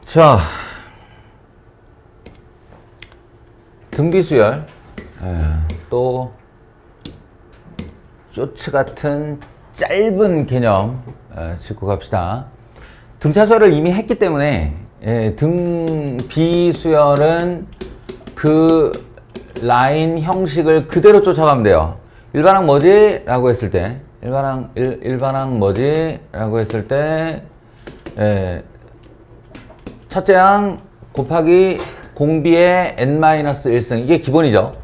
자, 등비수열. 또 쇼츠 같은 짧은 개념 짚고 갑시다. 등차수열을 이미 했기 때문에 등비수열은 그 라인 형식을 그대로 쫓아가면 돼요. 일반항 뭐지? 라고 했을 때 일반항 뭐지? 라고 했을 때 첫째 항 곱하기 공비의 n-1승, 이게 기본이죠.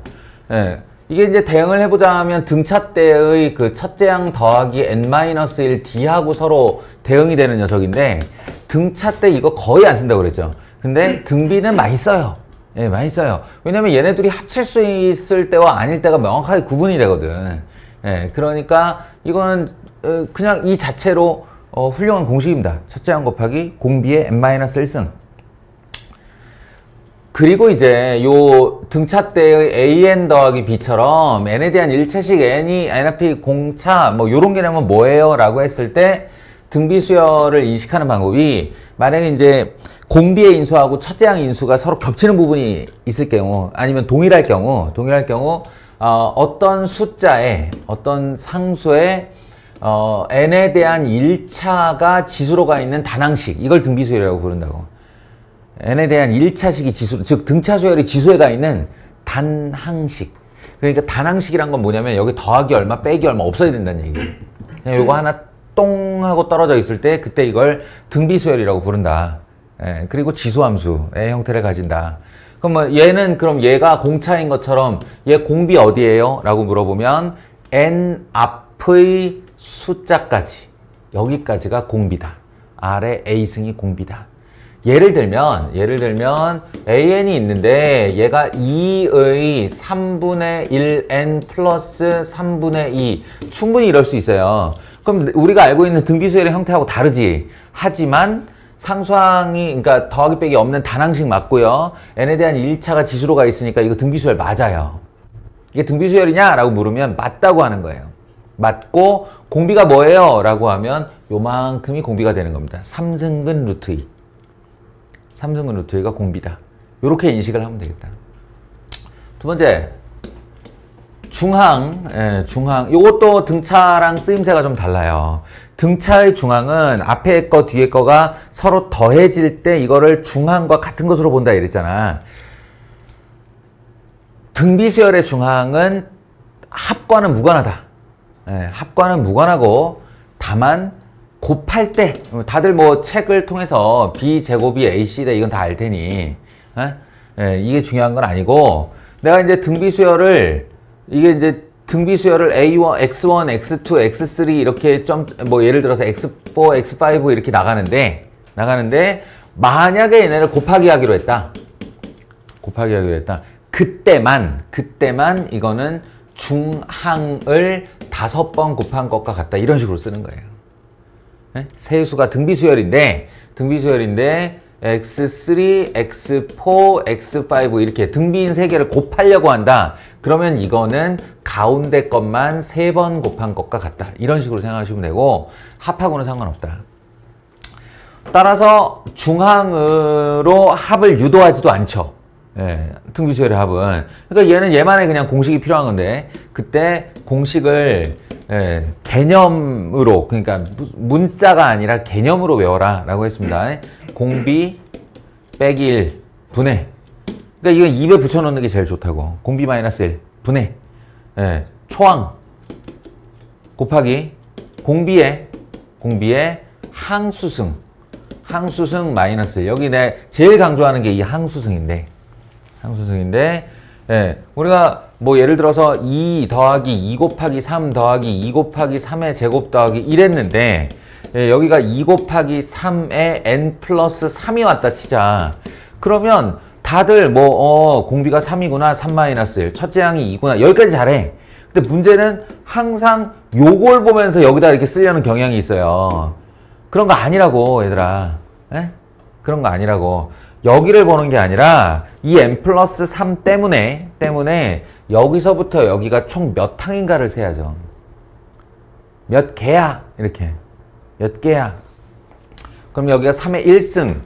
이게 이제 대응을 해보자면 등차 때의 그 첫째 항 더하기 n-1 d하고 서로 대응이 되는 녀석인데, 등차 때 이거 거의 안 쓴다고 그랬죠. 근데 등비는 많이 써요. 많이 써요. 왜냐면 얘네들이 합칠 수 있을 때와 아닐 때가 명확하게 구분이 되거든. 그러니까 이거는 그냥 이 자체로 훌륭한 공식입니다. 첫째 항 곱하기 공비의 n-1승. 그리고 이제 요 등차 때의 an 더하기 b처럼 n에 대한 일차식 n이 n앞이 공차 뭐 요런 개념은 뭐예요? 라고 했을 때 등비수열을 인식하는 방법이, 만약에 이제 공비의 인수하고 첫째 항 인수가 서로 겹치는 부분이 있을 경우, 아니면 동일할 경우 어떤 숫자에, 어떤 상수에 n에 대한 1차가 지수로 가 있는 단항식, 이걸 등비수열이라고 부른다고. n에 대한 1차식이 지수, 즉 등차수열이 지수에 가 있는 단항식. 그러니까 단항식이란 건 뭐냐면 여기 더하기 얼마 빼기 얼마 없어야 된다는 얘기예요. 그냥 요거 하나 똥 하고 떨어져 있을 때 그때 이걸 등비수열이라고 부른다. 그리고 지수함수의 형태를 가진다. 그럼 뭐 얘는, 그럼 얘가 공차인 것처럼 얘 공비 어디예요? 라고 물어보면 n 앞의 숫자까지, 여기까지가 공비다. 아래 a승이 공비다. 예를 들면 an이 있는데 얘가 2의 3분의 1n 플러스 3분의 2, 충분히 이럴 수 있어요. 그럼 우리가 알고 있는 등비수열의 형태하고 다르지. 하지만 상수항이, 그러니까 더하기 빼기 없는 단항식 맞고요. n에 대한 1차가 지수로 가 있으니까 이거 등비수열 맞아요. 이게 등비수열이냐? 라고 물으면 맞다고 하는 거예요. 맞고, 공비가 뭐예요? 라고 하면 요만큼이 공비가 되는 겁니다. 3승근 루트 2. 3승근 루트 2가 공비다. 요렇게 인식을 하면 되겠다. 두 번째, 중항. 중항. 요것도 등차랑 쓰임새가 좀 달라요. 등차의 중항은 앞에 거 뒤에 거가 서로 더해질 때 이거를 중항과 같은 것으로 본다 이랬잖아. 등비수열의 중항은 합과는 무관하다. 합과는 무관하고, 다만 곱할 때, 다들 뭐 책을 통해서 b제곱이 ac다 이건 다 알 테니 이게 중요한 건 아니고, 내가 이제 등비수열을, 이게 이제 등비수열을 A1, X1, X2, X3 이렇게 뭐 예를 들어서 X4, X5 이렇게 나가는데 만약에 얘네를 곱하기 하기로 했다. 그때만 이거는 중항을 5번 곱한 것과 같다. 이런 식으로 쓰는 거예요. 세수가 등비수열인데 X3, X4, X5 이렇게 등비인 3개를 곱하려고 한다. 그러면 이거는 가운데 것만 3번 곱한 것과 같다. 이런 식으로 생각하시면 되고, 합하고는 상관없다. 따라서 중항으로 합을 유도하지도 않죠. 등비수열의 합은. 그러니까 얘는 얘만의 그냥 공식이 필요한 건데, 그때 공식을 개념으로, 그러니까 문자가 아니라 개념으로 외워라 라고 했습니다. 공비 빼기 1 분해. 그러니까 이건 입에 붙여놓는 게 제일 좋다고. 공비 마이너스 1 분해. 초항 곱하기 공비의 항수승 마이너스 1. 여기 내 제일 강조하는 게 이 항수승인데 우리가 뭐 예를 들어서 2 더하기 2 곱하기 3 더하기 2 곱하기 3의 제곱 더하기 이랬는데, 여기가 2 곱하기 3에 n 플러스 3이 왔다 치자. 그러면 다들 뭐 공비가 3이구나, 3 마이너스 1, 첫째 항이 2구나, 여기까지 잘해. 근데 문제는 항상 요걸 보면서 여기다 이렇게 쓰려는 경향이 있어요. 그런 거 아니라고, 얘들아. 그런 거 아니라고. 여기를 보는 게 아니라 이 n 플러스 3 때문에 여기서부터 여기가 총 몇 항인가를 세야죠. 몇 개야? 이렇게. 몇 개야? 그럼 여기가 3의 1승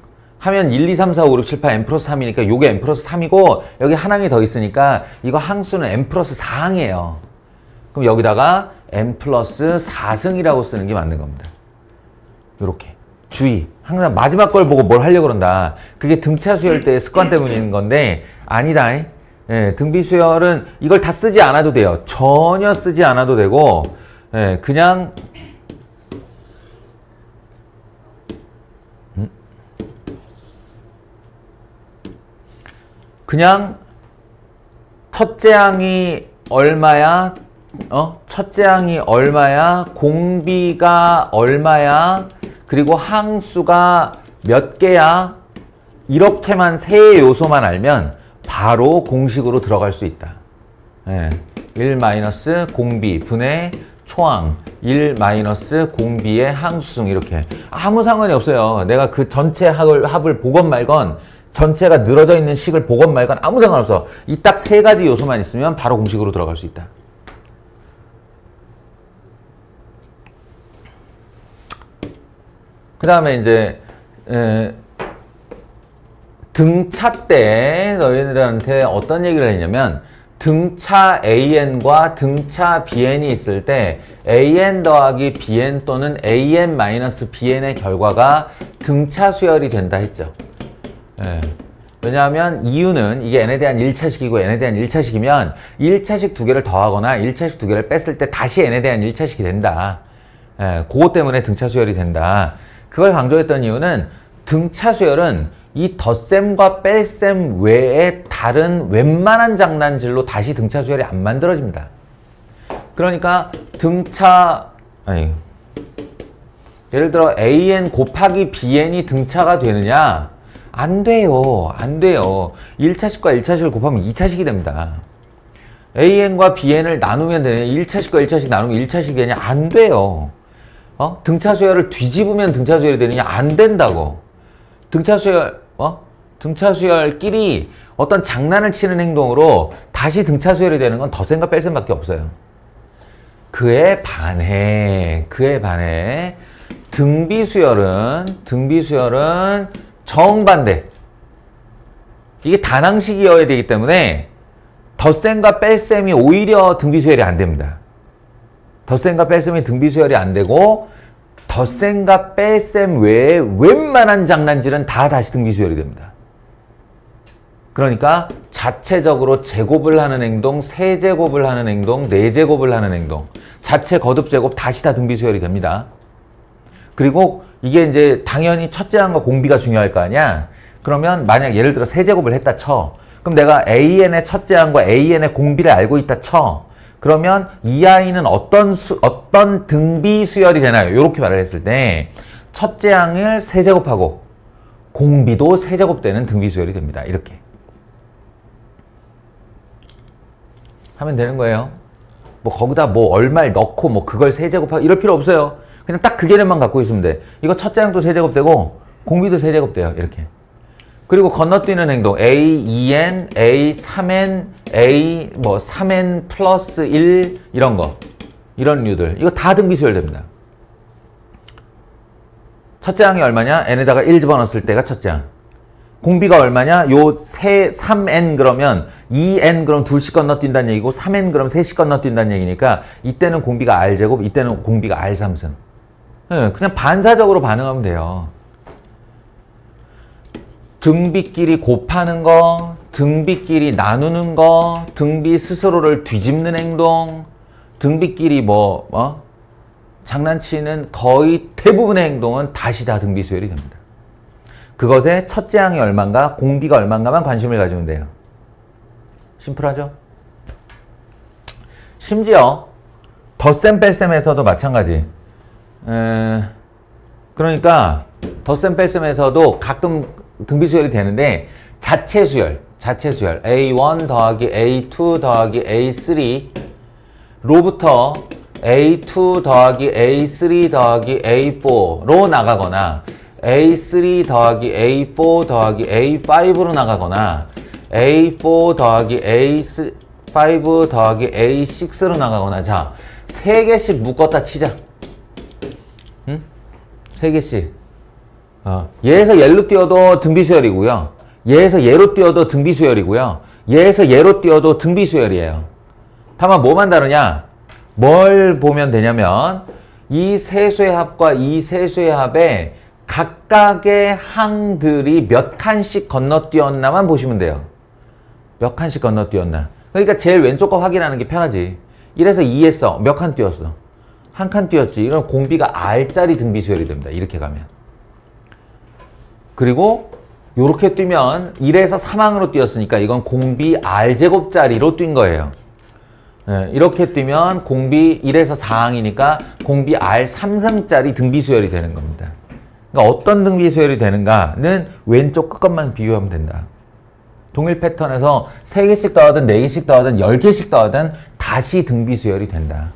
하면 1, 2, 3, 4, 5, 6, 7, 8 n 플러스 3이니까 요게 n 플러스 3이고 여기 한 항이 더 있으니까 이거 항수는 n 플러스 4항이에요. 그럼 여기다가 n 플러스 4승이라고 쓰는 게 맞는 겁니다. 요렇게. 주의. 항상 마지막 걸 보고 뭘 하려고 그런다. 그게 등차 수열 때의 습관 때문인 건데 아니다. 예, 등비 수열은 이걸 다 쓰지 않아도 돼요. 전혀 쓰지 않아도 되고 예, 그냥 첫째 항이 얼마야? 첫째 항이 얼마야? 공비가 얼마야? 그리고 항수가 몇 개야? 이렇게만 세 요소만 알면 바로 공식으로 들어갈 수 있다. 예, 1 마이너스 공비 분의 초항 1 마이너스 공비의 항수승 이렇게 아무 상관이 없어요. 내가 그 전체 합을 보건 말건 전체가 늘어져 있는 식을 보건 말건 아무 상관없어. 이 딱 세 가지 요소만 있으면 바로 공식으로 들어갈 수 있다. 그 다음에 이제 등차 때 너희들한테 어떤 얘기를 했냐면 등차 AN과 등차 BN이 있을 때 AN 더하기 BN 또는 AN 마이너스 BN의 결과가 등차 수열이 된다 했죠. 예. 왜냐하면 이유는 이게 n에 대한 1차식이고 n에 대한 1차식이면 1차식 두 개를 더하거나 1차식 두 개를 뺐을 때 다시 n에 대한 1차식이 된다. 예. 그것 때문에 등차 수열이 된다. 그걸 강조했던 이유는 등차 수열은 이 덧셈과 뺄셈 외에 다른 웬만한 장난질로 다시 등차 수열이 안 만들어집니다. 그러니까 예를 들어 AN 곱하기 BN이 등차가 되느냐? 안 돼요. 안 돼요. 1차식과 1차식을 곱하면 2차식이 됩니다. AN과 BN을 나누면 되느냐? 1차식과 1차식 나누면 1차식이 되느냐? 안 돼요. 등차 수열을 뒤집으면 등차 수열이 되느냐? 안 된다고. 등차 수열끼리 어떤 장난을 치는 행동으로 다시 등차 수열이 되는 건 덧셈과 뺄셈밖에 없어요. 그에 반해 등비 수열은 정반대. 이게 단항식이어야 되기 때문에 덧셈과 뺄셈이 오히려 등비 수열이 안 됩니다. 덧셈과 뺄셈이 등비 수열이 안 되고 덧셈과 뺄셈 외에 웬만한 장난질은 다 다시 등비 수열이 됩니다. 그러니까 자체적으로 제곱을 하는 행동, 세제곱을 하는 행동, 네제곱을 하는 행동, 자체 거듭 제곱 다시 다 등비 수열이 됩니다. 그리고 이게 이제 당연히 첫째 항과 공비가 중요할 거 아니야. 그러면 만약 예를 들어 세제곱을 했다 쳐. 그럼 내가 AN의 첫째 항과 AN의 공비를 알고 있다 쳐. 그러면 이 아이는 어떤 등비 수열이 되나요? 이렇게 말을 했을 때 첫째 항을 세제곱하고 공비도 세제곱되는 등비 수열이 됩니다. 이렇게 하면 되는 거예요. 뭐 거기다 뭐 얼마를 넣고 뭐 그걸 세제곱하고 이럴 필요 없어요. 그냥 딱 그 개념만 갖고 있으면 돼. 이거 첫째 항도 세제곱되고 공비도 세제곱돼요. 이렇게. 그리고 건너뛰는 행동 A, 2N, A, 3N, A, 뭐 3N 플러스 1 이런 거. 이런 류들. 이거 다 등비수열 됩니다. 첫째 항이 얼마냐? n에다가 1 집어넣었을 때가 첫째 항. 공비가 얼마냐? 요 3n 그러면 2n 그럼 둘씩 건너뛴다는 얘기고 3n 그럼 셋씩 건너뛴다는 얘기니까 이때는 공비가 r제곱, 이때는 공비가 r3승. 그냥 반사적으로 반응하면 돼요. 등비끼리 곱하는 거, 등비끼리 나누는 거, 등비 스스로를 뒤집는 행동, 등비끼리 장난치는 거의 대부분의 행동은 다시 다 등비 수열이 됩니다. 그것에 첫째 항이 얼마인가, 공비가 얼마인가만 관심을 가지면 돼요. 심플하죠? 심지어 덧셈 뺄셈에서도 마찬가지. 그러니까 덧셈 뺄셈에서도 가끔 등비 수열이 되는데 자체 수열 A1 더하기 A2 더하기 A3 로부터 A2 더하기 A3 더하기 A4로 나가거나 A3 더하기 A4 더하기 A5로 나가거나 A4 더하기 A5 더하기 A6로 나가거나 자, 3개씩 묶었다 치자. 응? 3개씩. 얘에서 얘로 띄어도 등비수열이고요. 얘에서 얘로 띄어도 등비수열이고요. 얘에서 얘로 띄어도 등비수열이에요. 다만 뭐만 다르냐? 뭘 보면 되냐면 이 세수의 합과 이 세수의 합에 각각의 항들이 몇 칸씩 건너뛰었나만 보시면 돼요. 몇 칸씩 건너뛰었나. 그러니까 제일 왼쪽 거 확인하는 게 편하지. 1에서 2에서 몇 칸 뛰었어? 한 칸 뛰었지. 이런 공비가 R짜리 등비수열이 됩니다. 이렇게 가면. 그리고 이렇게 뛰면 1에서 3항으로 뛰었으니까 이건 공비 R제곱짜리로 뛴 거예요. 네, 이렇게 뛰면 공비 1에서 4항이니까 공비 R3승짜리 등비수열이 되는 겁니다. 그러니까 어떤 등비수열이 되는가는 왼쪽 끝것만 비교하면 된다. 동일 패턴에서 3개씩 더하든 4개씩 더하든 10개씩 더하든 다시 등비수열이 된다.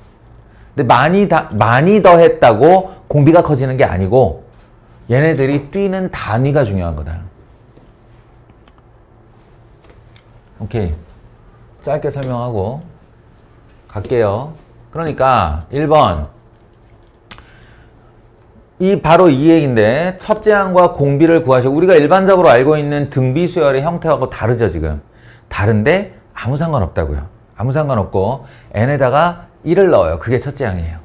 근데 많이 더했다고 공비가 커지는 게 아니고 얘네들이 뛰는 단위가 중요한 거다. 오케이. 짧게 설명하고 갈게요. 그러니까 1번 바로 이 얘기인데 첫째 항과 공비를 구하시고 우리가 일반적으로 알고 있는 등비수열의 형태하고 다르죠 지금. 다른데 아무 상관없다고요. 아무 상관없고 n에다가 1을 넣어요. 그게 첫째 항이에요.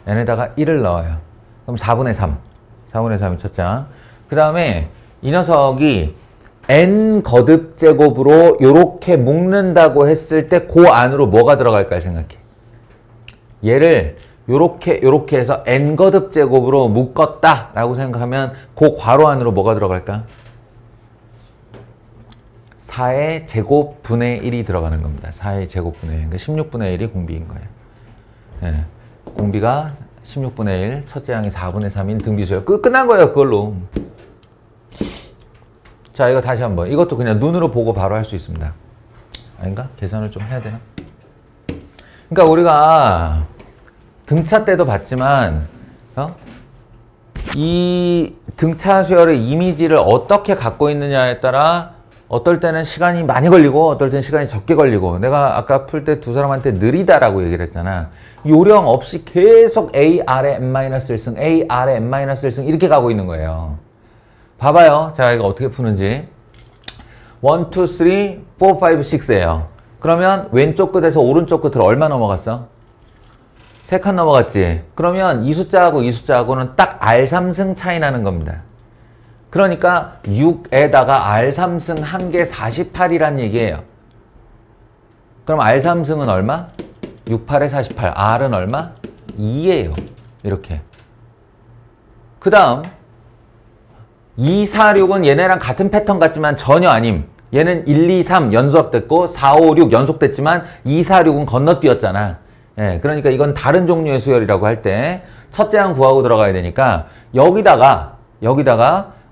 n에다가 1을 넣어요. 그럼 4분의 3. 4분의 3이 첫째 항. 그 다음에 이 녀석이 n 거듭 제곱으로 요렇게 묶는다고 했을 때 그 안으로 뭐가 들어갈까 생각해. 얘를 요렇게 해서 n 거듭 제곱으로 묶었다 라고 생각하면 그 괄호 안으로 뭐가 들어갈까? 4의 제곱분의 1이 들어가는 겁니다. 4의 제곱분의 1. 그러니까 16분의 1이 공비인 거예요. 네. 공비가 16분의 1, 첫째 항이 4분의 3인 등비수열. 끝난 거예요, 그걸로. 자, 이거 다시 한번. 이것도 그냥 눈으로 보고 바로 할 수 있습니다. 아닌가? 계산을 좀 해야 되나? 그러니까 우리가 등차 때도 봤지만 이 등차 수열의 이미지를 어떻게 갖고 있느냐에 따라 어떨 때는 시간이 많이 걸리고 어떨 때는 시간이 적게 걸리고 내가 아까 풀 때 두 사람한테 느리다라고 얘기를 했잖아. 요령 없이 계속 A, R에 n-1승, A, R에 n-1승 이렇게 가고 있는 거예요. 봐봐요. 제가 이거 어떻게 푸는지. 1, 2, 3, 4, 5, 6예요. 그러면 왼쪽 끝에서 오른쪽 끝으로 얼마 넘어갔어? 3칸 넘어갔지? 그러면 이 숫자하고 이 숫자하고는 딱 R3승 차이 나는 겁니다. 그러니까 6에다가 R3승 1개 48이란 얘기예요. 그럼 R3승은 얼마? 6, 8에 48. R은 얼마? 2예요. 이렇게. 그 다음 2, 4, 6은 얘네랑 같은 패턴 같지만 전혀 아님. 얘는 1, 2, 3 연속됐고 4, 5, 6 연속됐지만 2, 4, 6은 건너뛰었잖아. 예, 그러니까 이건 다른 종류의 수열이라고 할 때 첫째 항 구하고 들어가야 되니까 여기다가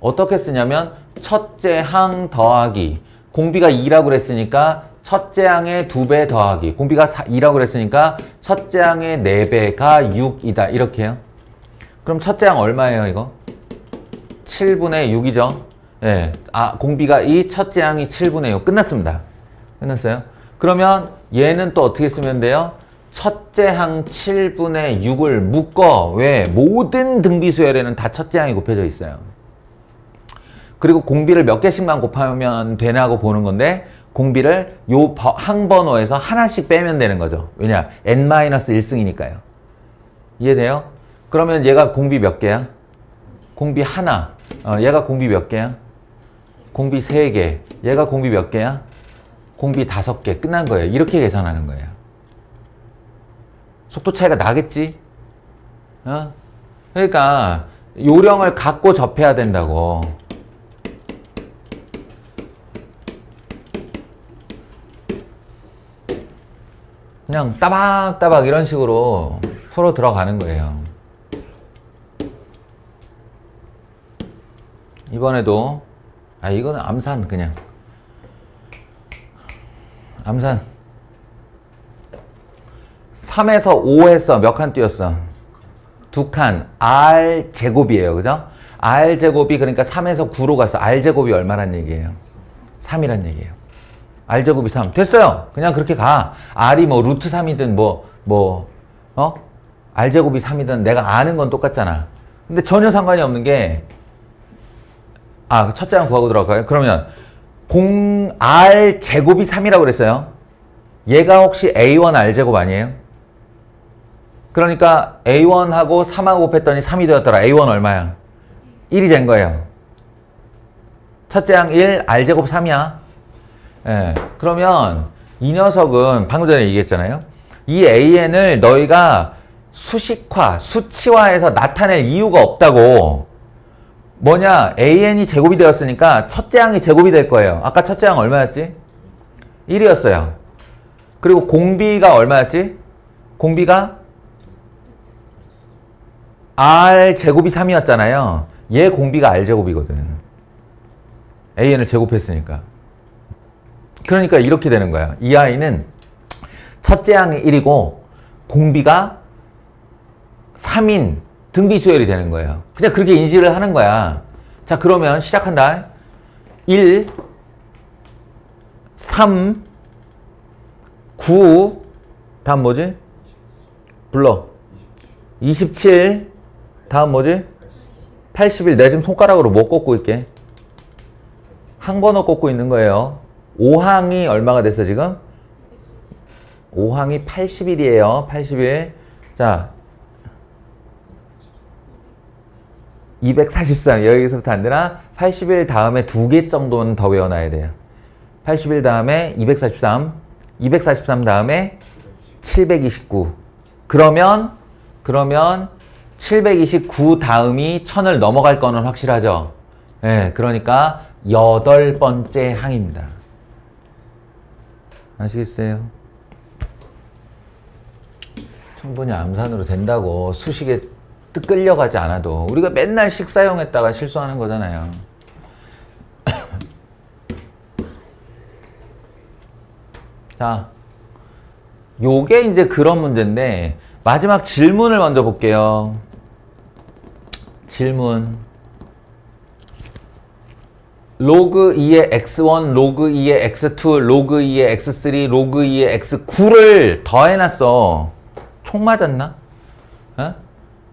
어떻게 쓰냐면 첫째 항 더하기 공비가 2라고 그랬으니까 첫째 항의 2배 더하기 공비가 2라고 그랬으니까 첫째 항의 4배가 6이다. 이렇게 해요. 그럼 첫째 항 얼마예요 이거? 7분의 6이죠. 예, 공비가 2, 첫째 항이 7분의 6. 끝났습니다. 끝났어요? 그러면 얘는 또 어떻게 쓰면 돼요? 첫째 항 7분의 6을 묶어. 왜? 모든 등비수열에는 다 첫째 항이 곱해져 있어요. 그리고 공비를 몇 개씩만 곱하면 되냐고 보는 건데 공비를 요 항번호에서 하나씩 빼면 되는 거죠. 왜냐? n-1승이니까요. 이해돼요? 그러면 얘가 공비 몇 개야? 공비 하나. 얘가 공비 몇 개야? 공비 3개. 얘가 공비 몇 개야? 공비 5개. 끝난 거예요. 이렇게 계산하는 거예요. 속도 차이가 나겠지? 그러니까 요령을 갖고 접해야 된다고. 그냥 따박따박 이런 식으로 서로 들어가는 거예요. 이번에도 이거는 암산 그냥 암산 3에서 5 했어. 몇 칸 뛰었어? 2칸. R제곱이에요. 그죠? R제곱이 그러니까 3에서 9로 갔어. R제곱이 얼마란 얘기예요? 3이란 얘기예요. R제곱이 3. 됐어요. 그냥 그렇게 가. R이 뭐 루트 3이든 R제곱이 3이든 내가 아는 건 똑같잖아. 근데 전혀 상관이 없는 게 아, 첫째 항 구하고 들어갈까요? 그러면 R 제곱이 3이라고 그랬어요. 얘가 혹시 A1 R 제곱 아니에요? 그러니까 A1하고 3하고 곱했더니 3이 되었더라. A1 얼마야? 1이 된 거예요. 첫째 항 1, R 제곱 3이야. 예. 그러면 이 녀석은 방금 전에 얘기했잖아요. 이 AN을 너희가 수식화, 수치화해서 나타낼 이유가 없다고. 뭐냐? AN이 제곱이 되었으니까 첫째 항이 제곱이 될 거예요. 아까 첫째 항 얼마였지? 1이었어요. 그리고 공비가 얼마였지? 공비가 R 제곱이 3이었잖아요. 얘 공비가 R 제곱이거든. AN을 제곱했으니까. 그러니까 이렇게 되는 거야. 이 아이는 첫째 항이 1이고 공비가 3인 등비 수열이 되는 거예요. 그냥 그렇게 인식을 하는 거야. 자, 그러면 시작한다. 1, 3, 9, 다음 뭐지? 불러. 27, 다음 뭐지? 81. 내가 지금 손가락으로 못 꽂고 있게. 한 번호 꽂고 있는 거예요. 5항이 얼마가 됐어, 지금? 5항이 81이에요. 81. 자, 243. 여기서부터 안 되나? 81 다음에 2개 정도는 더 외워놔야 돼요. 81 다음에 243. 243 다음에 729. 그러면 729 다음이 1000을 넘어갈 거는 확실하죠? 예, 그러니까 8번째 항입니다. 아시겠어요? 충분히 암산으로 된다고. 수식에 끌려가지 않아도. 우리가 맨날 식사용 했다가 실수하는 거잖아요. 자, 요게 이제 그런 문제인데 마지막 질문을 먼저 볼게요. 질문. 로그 2의 x1, 로그 2의 x2, 로그 2의 x3, 로그 2의 x9를 더해놨어. 총 맞았나? 어?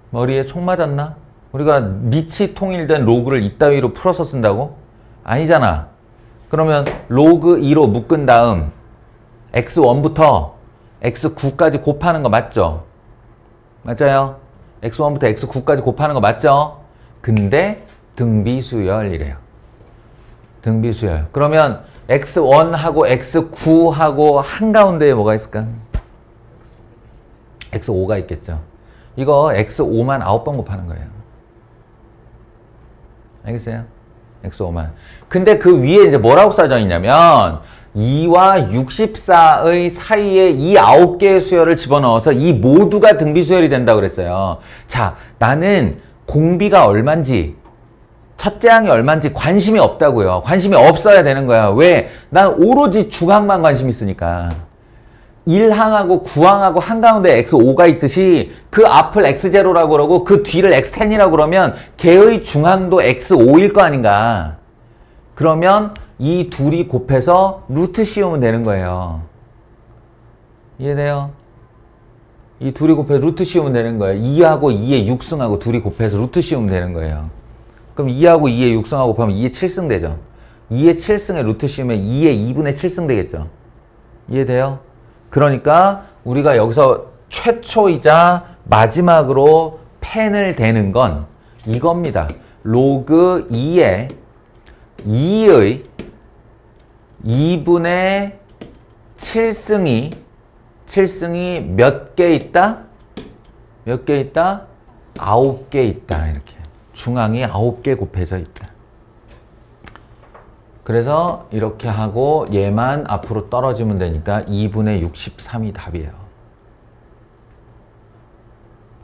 머리에 총 맞았나? 우리가 밑이 통일된 로그를 이따위로 풀어서 쓴다고? 아니잖아. 그러면 로그 2로 묶은 다음 x1부터 x9까지 곱하는 거 맞죠? 맞아요? x1부터 x9까지 곱하는 거 맞죠? 근데 등비수열이래요. 등비수열. 그러면 x1하고 x9하고 한가운데에 뭐가 있을까? x5가 있겠죠. 이거 x5만 9번 곱하는 거예요. 알겠어요? x5만. 근데 그 위에 이제 뭐라고 써져 있냐면 2와 64의 사이에 이 9개의 수열을 집어넣어서 이 모두가 등비수열이 된다고 그랬어요. 자, 나는 공비가 얼만지 첫째 항이 얼만지 관심이 없다고요. 관심이 없어야 되는 거야. 왜? 난 오로지 중항만 관심 있으니까. 1항하고 9항하고 한가운데 x5가 있듯이 그 앞을 x0라고 그러고 그 뒤를 x10이라고 그러면 걔의 중항도 x5일 거 아닌가. 그러면 이 둘이 곱해서 루트 씌우면 되는 거예요. 이해돼요? 이 둘이 곱해서 루트 씌우면 되는 거예요. 2하고 2의 6승하고 둘이 곱해서 루트 씌우면 되는 거예요. 그럼 2하고 2의 6승하고 곱하면 2의 7승 되죠. 2의 7승에 루트 씌우면 2의 2분의 7승 되겠죠. 이해돼요? 그러니까 우리가 여기서 최초이자 마지막으로 펜을 대는 건 이겁니다. 로그 2의 2분의 7승이 몇 개 있다? 몇 개 있다? 9개 있다. 이렇게. 중항이 9개 곱해져 있다. 그래서 이렇게 하고 얘만 앞으로 떨어지면 되니까 2분의 63이 답이에요.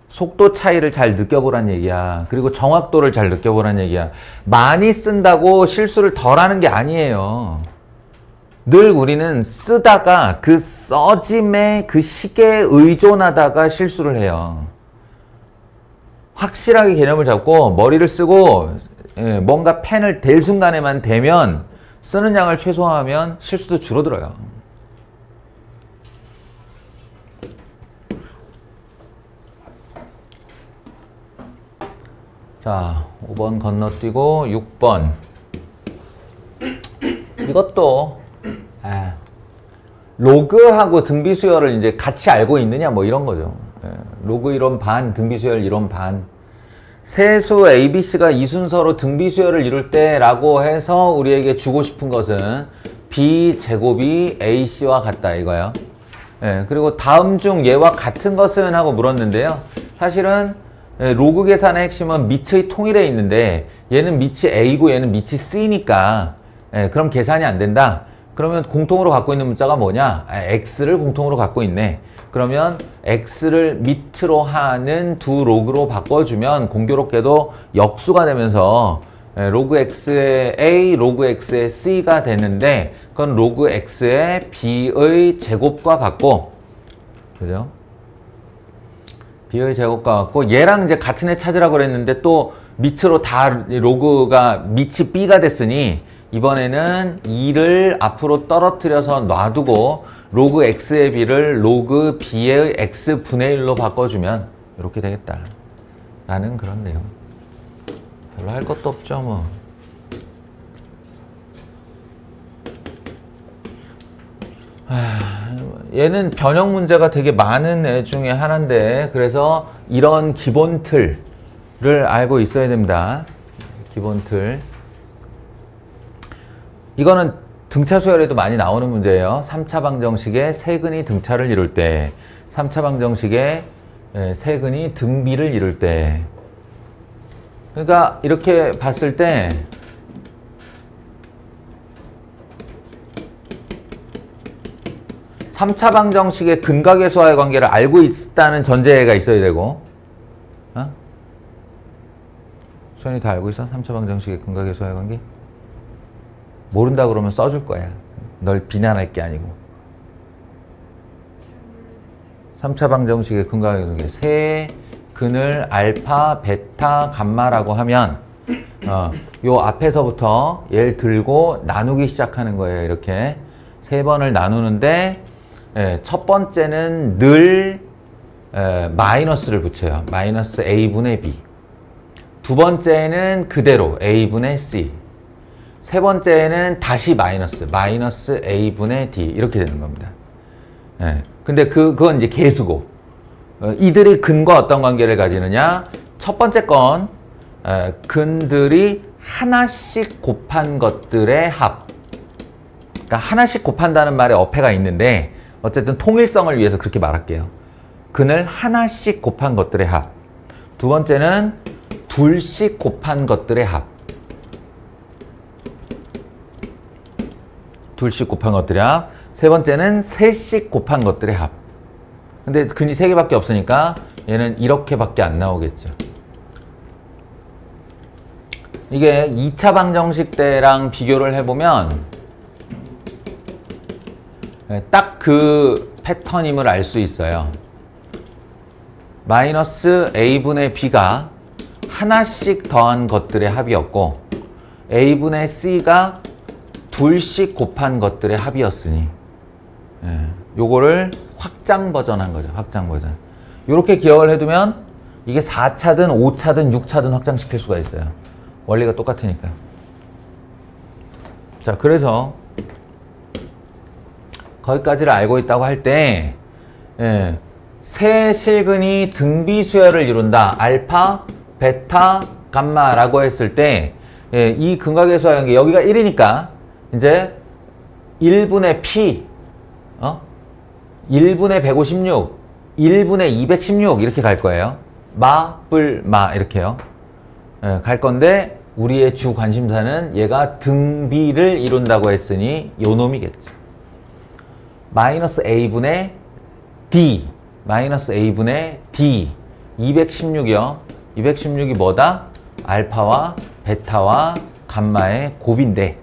속도 차이를 잘 느껴보란 얘기야. 그리고 정확도를 잘 느껴보란 얘기야. 많이 쓴다고 실수를 덜 하는 게 아니에요. 늘 우리는 쓰다가 그 써짐의 그 식에 의존하다가 실수를 해요. 확실하게 개념을 잡고 머리를 쓰고 뭔가 펜을 댈 순간에만 대면 쓰는 양을 최소화하면 실수도 줄어들어요. 자, 5번 건너뛰고 6번. 이것도 로그하고 등비 수열을 이제 같이 알고 있느냐 뭐 이런 거죠. 로그 이론 반, 등비 수열 이론 반. 세수 ABC가 이 순서로 등비 수열을 이룰 때라고 해서 우리에게 주고 싶은 것은 B제곱이 AC와 같다 이거예요. 그리고 다음 중 얘와 같은 것은 하고 물었는데요. 사실은 로그 계산의 핵심은 밑의 통일에 있는데 얘는 밑이 A고 얘는 밑이 C니까 그럼 계산이 안 된다. 그러면 공통으로 갖고 있는 문자가 뭐냐? X를 공통으로 갖고 있네. 그러면 X를 밑으로 하는 두 로그로 바꿔주면 공교롭게도 역수가 되면서 로그 X의 A, 로그 X의 C가 되는데 그건 로그 X의 B의 제곱과 같고, 그죠? B의 제곱과 같고, 얘랑 이제 같은 애 찾으라고 그랬는데 또 밑으로 다 로그가 밑이 B가 됐으니 이번에는 2를 앞으로 떨어뜨려서 놔두고 로그 X의 B를 로그 B의 X분의 1로 바꿔주면 이렇게 되겠다 라는 그런 내용. 별로 할 것도 없죠 뭐. 얘는 변형 문제가 되게 많은 애 중에 하나인데 그래서 이런 기본 틀을 알고 있어야 됩니다. 기본 틀. 이거는 등차 수열에도 많이 나오는 문제예요. 3차 방정식의 세근이 등차를 이룰 때, 3차 방정식의 세근이 등비를 이룰 때. 그러니까 이렇게 봤을 때 (3차) 방정식의 근각의수와의 관계를 알고 있다는 전제가 있어야 되고, 수현이 다 알고 있어? 3차 방정식의 근각의수와의 관계? 모른다 그러면 써줄 거야. 널 비난할 게 아니고. 3차 방정식의 근각의 관계. 세 근을 알파, 베타, 감마라고 하면 요 앞에서부터 얘를 들고 나누기 시작하는 거예요. 이렇게 세 번을 나누는데 첫 번째는 늘 마이너스를 붙여요. 마이너스 A분의 B. 두 번째는 그대로 A분의 C. 세 번째는 다시 마이너스 A분의 D. 이렇게 되는 겁니다. 근데 그건 이제 계수고. 이들이 근과 어떤 관계를 가지느냐? 첫 번째 건 근들이 하나씩 곱한 것들의 합. 그러니까 하나씩 곱한다는 말에 어폐가 있는데 어쨌든 통일성을 위해서 그렇게 말할게요. 근을 하나씩 곱한 것들의 합. 두 번째는 둘씩 곱한 것들의 합. 둘씩 곱한 것들의 합. 세 번째는 셋씩 곱한 것들의 합. 근데 근이 3개밖에 없으니까 얘는 이렇게밖에 안 나오겠죠. 이게 2차 방정식 때랑 비교를 해보면 딱 그 패턴임을 알 수 있어요. 마이너스 A분의 B가 하나씩 더한 것들의 합이었고 A분의 C가 둘씩 곱한 것들의 합이었으니 요거를 확장 버전한 거죠. 확장 버전. 요렇게 기억을 해두면 이게 4차든 5차든 6차든 확장시킬 수가 있어요. 원리가 똑같으니까. 자, 그래서 거기까지를 알고 있다고 할 때 세 실근이 등비 수열을 이룬다. 알파, 베타, 감마라고 했을 때 이 근각의 수와 관계 여기가 1이니까 이제 1분의 P 1분의 156, 1분의 216 이렇게 갈 거예요. 마, 뿔, 마 이렇게요. 갈 건데 우리의 주 관심사는 얘가 등비를 이룬다고 했으니 요 놈이겠죠. 마이너스 A분의 D, 마이너스 A분의 D 216이요. 216이 뭐다? 알파와 베타와 감마의 곱인데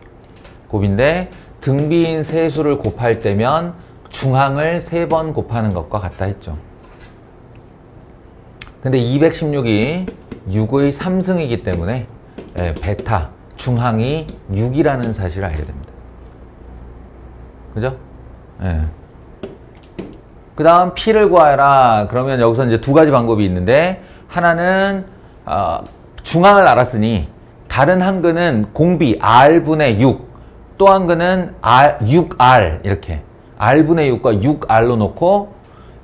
등비인 세수를 곱할 때면 중항을 3번 곱하는 것과 같다 했죠. 근데 216이 6의 3승이기 때문에 베타, 중항이 6이라는 사실을 알게 됩니다. 그죠? 그 다음 P를 구하라. 그러면 여기서 이제 두 가지 방법이 있는데 하나는 중항을 알았으니 다른 한 근은 공비 R분의 6 또 한 거는 R, 6R 이렇게 R분의 6과 6R로 놓고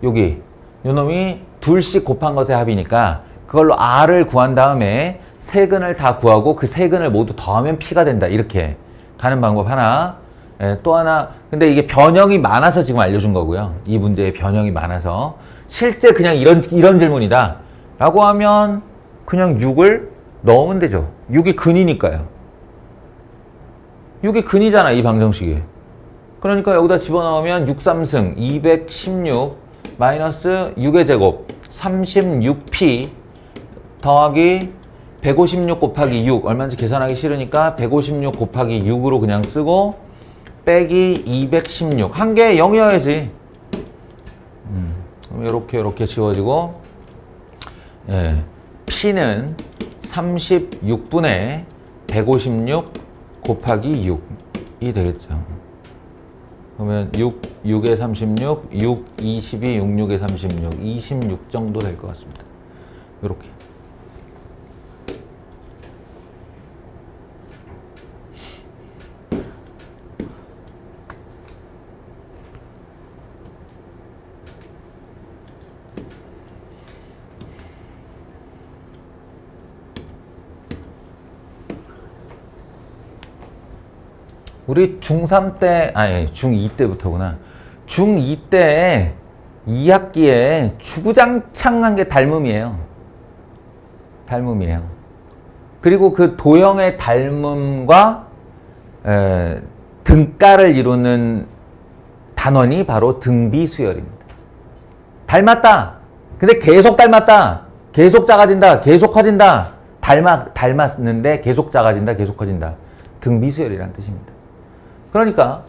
여기 요놈이 둘씩 곱한 것의 합이니까 그걸로 R을 구한 다음에 세근을 다 구하고 그 세근을 모두 더하면 P가 된다. 이렇게 가는 방법 하나. 예, 또 하나. 근데 이게 변형이 많아서 지금 알려준 거고요. 이 문제의 변형이 많아서. 실제 그냥 이런 질문이다. 라고 하면 그냥 6을 넣으면 되죠. 6이 근이니까요. 6이 근이잖아, 이 방정식이. 그러니까 여기다 집어넣으면 6, 3승 216 마이너스 6의 제곱 36p 더하기 156 곱하기 6 얼마인지 계산하기 싫으니까 156 곱하기 6으로 그냥 쓰고 빼기 216 한 개 0이어야지. 이렇게 지워지고 예, p는 36분의 156 곱하기 6이 되겠죠. 그러면 6에 36, 6, 22, 6, 6에 36, 26 정도 될 것 같습니다. 이렇게. 우리 중3 때, 아니, 중2 때부터구나. 중2 때 2학기에 주구장창한 게 닮음이에요. 닮음이에요. 그리고 그 도형의 닮음과 등가를 이루는 단원이 바로 등비수열입니다. 닮았다. 근데 계속 닮았다. 계속 작아진다. 계속 커진다. 닮았는데 계속 작아진다. 계속 커진다. 등비수열이라는 뜻입니다. 그러니까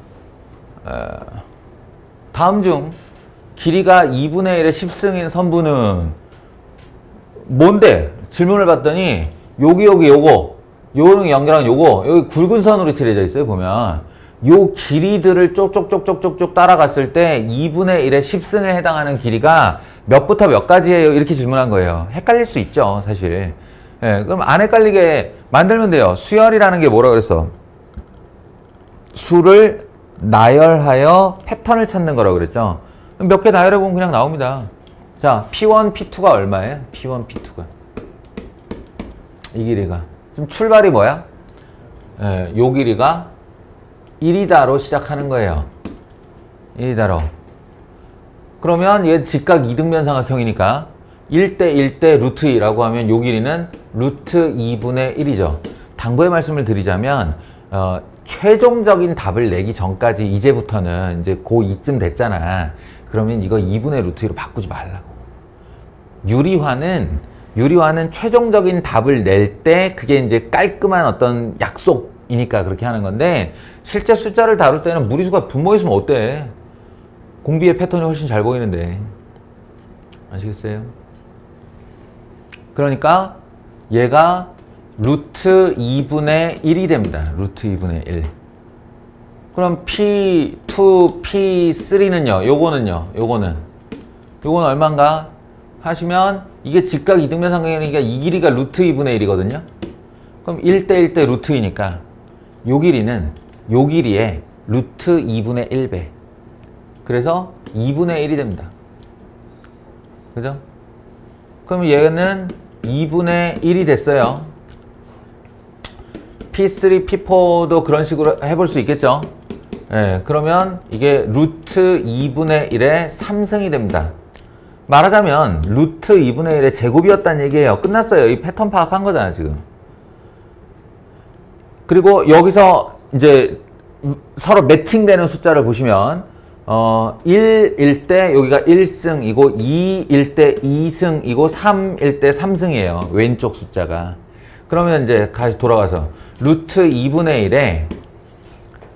다음 중 길이가 2분의 1의 10승인 선분은 뭔데? 질문을 봤더니 요거 요랑 연결한 요거 여기 굵은 선으로 칠해져 있어요. 보면 요 길이들을 쪽쪽쪽쪽쪽쪽 따라갔을 때 2분의 1의 10승에 해당하는 길이가 몇부터 몇 가지예요? 이렇게 질문한 거예요. 헷갈릴 수 있죠, 사실. 예, 그럼 안 헷갈리게 만들면 돼요. 수열이라는 게 뭐라 그랬어? 수를 나열하여 패턴을 찾는 거라고 그랬죠. 몇 개 나열해보면 그냥 나옵니다. 자, P1, P2가 얼마예요? P1, P2가. 이 길이가. 지금 출발이 뭐야? 예, 요 길이가 1이다로 시작하는 거예요. 1이다로. 그러면 얘 직각 이등변 삼각형이니까 1대 1대 루트 2라고 하면 요 길이는 루트 2분의 1이죠. 당부의 말씀을 드리자면 최종적인 답을 내기 전까지 이제부터는 이제 고2쯤 됐잖아. 그러면 이거 2분의 루트 2로 바꾸지 말라고. 유리화는 최종적인 답을 낼 때 그게 이제 깔끔한 어떤 약속이니까 그렇게 하는 건데 실제 숫자를 다룰 때는 무리수가 분모있으면 어때? 공비의 패턴이 훨씬 잘 보이는데. 아시겠어요? 그러니까 얘가 루트 2분의 1이 됩니다. 루트 2분의 1. 그럼 P2, P3는요? 요거는 얼마인가? 하시면 이게 직각 이등변 삼각형이니까 이 길이가 루트 2분의 1이거든요. 그럼 1대 1대 루트 2니까 요 길이는 요 길이의 루트 2분의 1배. 그래서 2분의 1이 됩니다. 그죠? 그럼 얘는 2분의 1이 됐어요. P3, P4도 그런 식으로 해볼 수 있겠죠. 예, 그러면 이게 루트 2분의 1의 3승이 됩니다. 말하자면 루트 2분의 1의 제곱이었다는 얘기예요. 끝났어요. 이 패턴 파악한 거잖아, 지금. 그리고 여기서 이제 서로 매칭되는 숫자를 보시면 1일 때 여기가 1승이고 2일 때 2승이고 3일 때 3승이에요. 왼쪽 숫자가. 그러면 이제 다시 돌아가서 루트 2분의 1에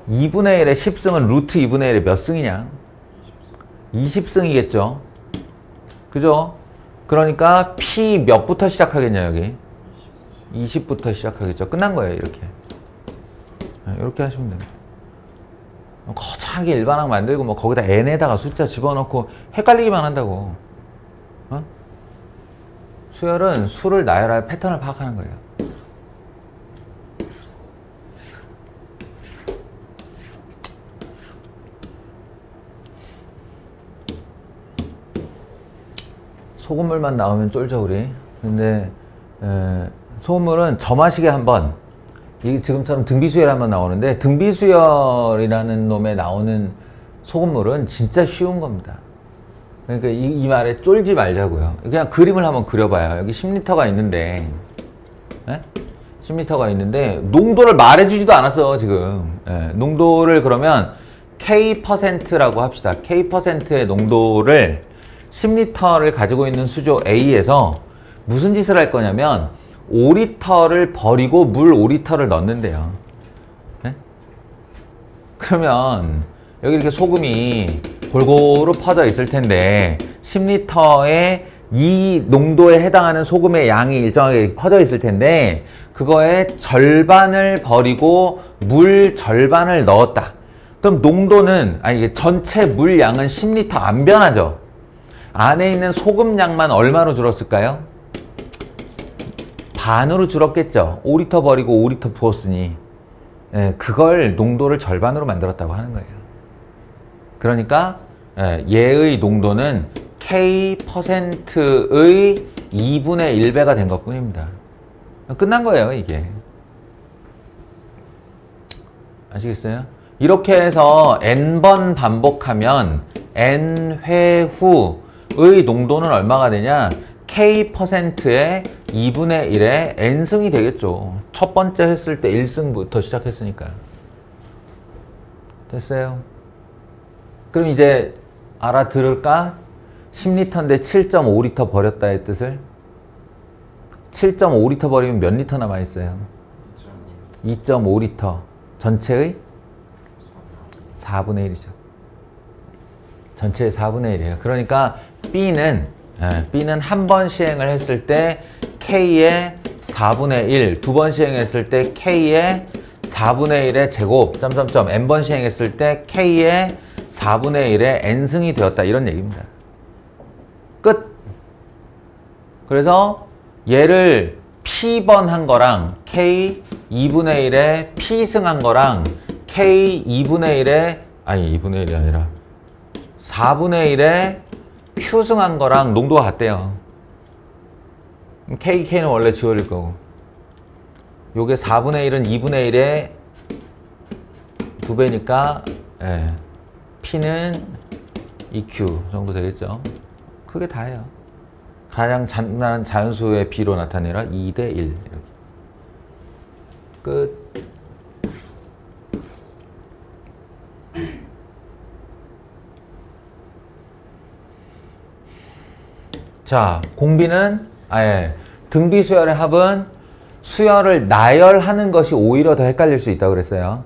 10승은 루트 2분의 1에 몇 승이냐? 20승이겠죠. 그죠? 그러니까 P 몇부터 시작하겠냐, 여기? 20부터 시작하겠죠. 끝난 거예요, 이렇게. 이렇게 하시면 됩니다. 거창하게 일반항 만들고 뭐 거기다 n에다가 숫자 집어넣고 헷갈리기만 한다고. 어? 수열은 수를 나열하여 패턴을 파악하는 거예요. 소금물만 나오면 쫄죠 우리. 근데 소금물은 점화식에 한번, 이게 지금처럼 등비수열에 한번 나오는데, 등비수열이라는 놈에 나오는 소금물은 진짜 쉬운 겁니다. 그러니까 이 말에 쫄지 말자고요. 그냥 그림을 한번 그려봐요. 여기 10L가 있는데, 10L가 있는데 농도를 말해주지도 않았어 지금. 농도를 그러면 K%라고 합시다. K%의 농도를 10L를 가지고 있는 수조 A에서 무슨 짓을 할 거냐면 5L를 버리고 물 5L를 넣는데요. 그러면 여기 이렇게 소금이 골고루 퍼져 있을 텐데 10L의 이 농도에 해당하는 소금의 양이 일정하게 퍼져 있을 텐데 그거의 절반을 버리고 물 절반을 넣었다. 그럼 농도는, 아니 전체 물량은 10L 안 변하죠. 안에 있는 소금량만 얼마로 줄었을까요? 반으로 줄었겠죠. 5L 버리고 5L 부었으니. 그걸 농도를 절반으로 만들었다고 하는 거예요. 그러니까 얘의 농도는 K%의 2분의 1배가 된 것 뿐입니다. 끝난 거예요, 이게. 아시겠어요? 이렇게 해서 N번 반복하면 N회 후의 농도는 얼마가 되냐? K%의 2분의 1의 N승이 되겠죠. 첫 번째 했을 때 1승부터 시작했으니까. 됐어요? 그럼 이제 알아들을까? 10L인데 7.5L 버렸다의 뜻을? 7.5L 버리면 몇 리터 남아있어요? 2.5L. 전체의 4분의 1이죠. 전체의 4분의 1이에요. 그러니까 B는 한 번 시행을 했을 때 K의 4분의 1, 두 번 시행했을 때 K의 4분의 1의 제곱, N번 시행했을 때 K의 4분의 1의 N승이 되었다. 이런 얘기입니다. 끝! 그래서 얘를 P번 한 거랑 K 2분의 1에 P승 한 거랑 K 2분의 1에, 아니 2분의 1이 아니라 4분의 1에 Q승 한 거랑 농도가 같대요. K는 원래 지워질 거고, 요게 4분의 1은 2분의 1의 2배니까 P는 EQ 정도 되겠죠. 그게 다예요. 가장 간단한 자연수의 B로 나타내라. 2대 1 이렇게. 끝. 자, 공비는 등비 수열의 합은 수열을 나열하는 것이 오히려 더 헷갈릴 수 있다고 그랬어요.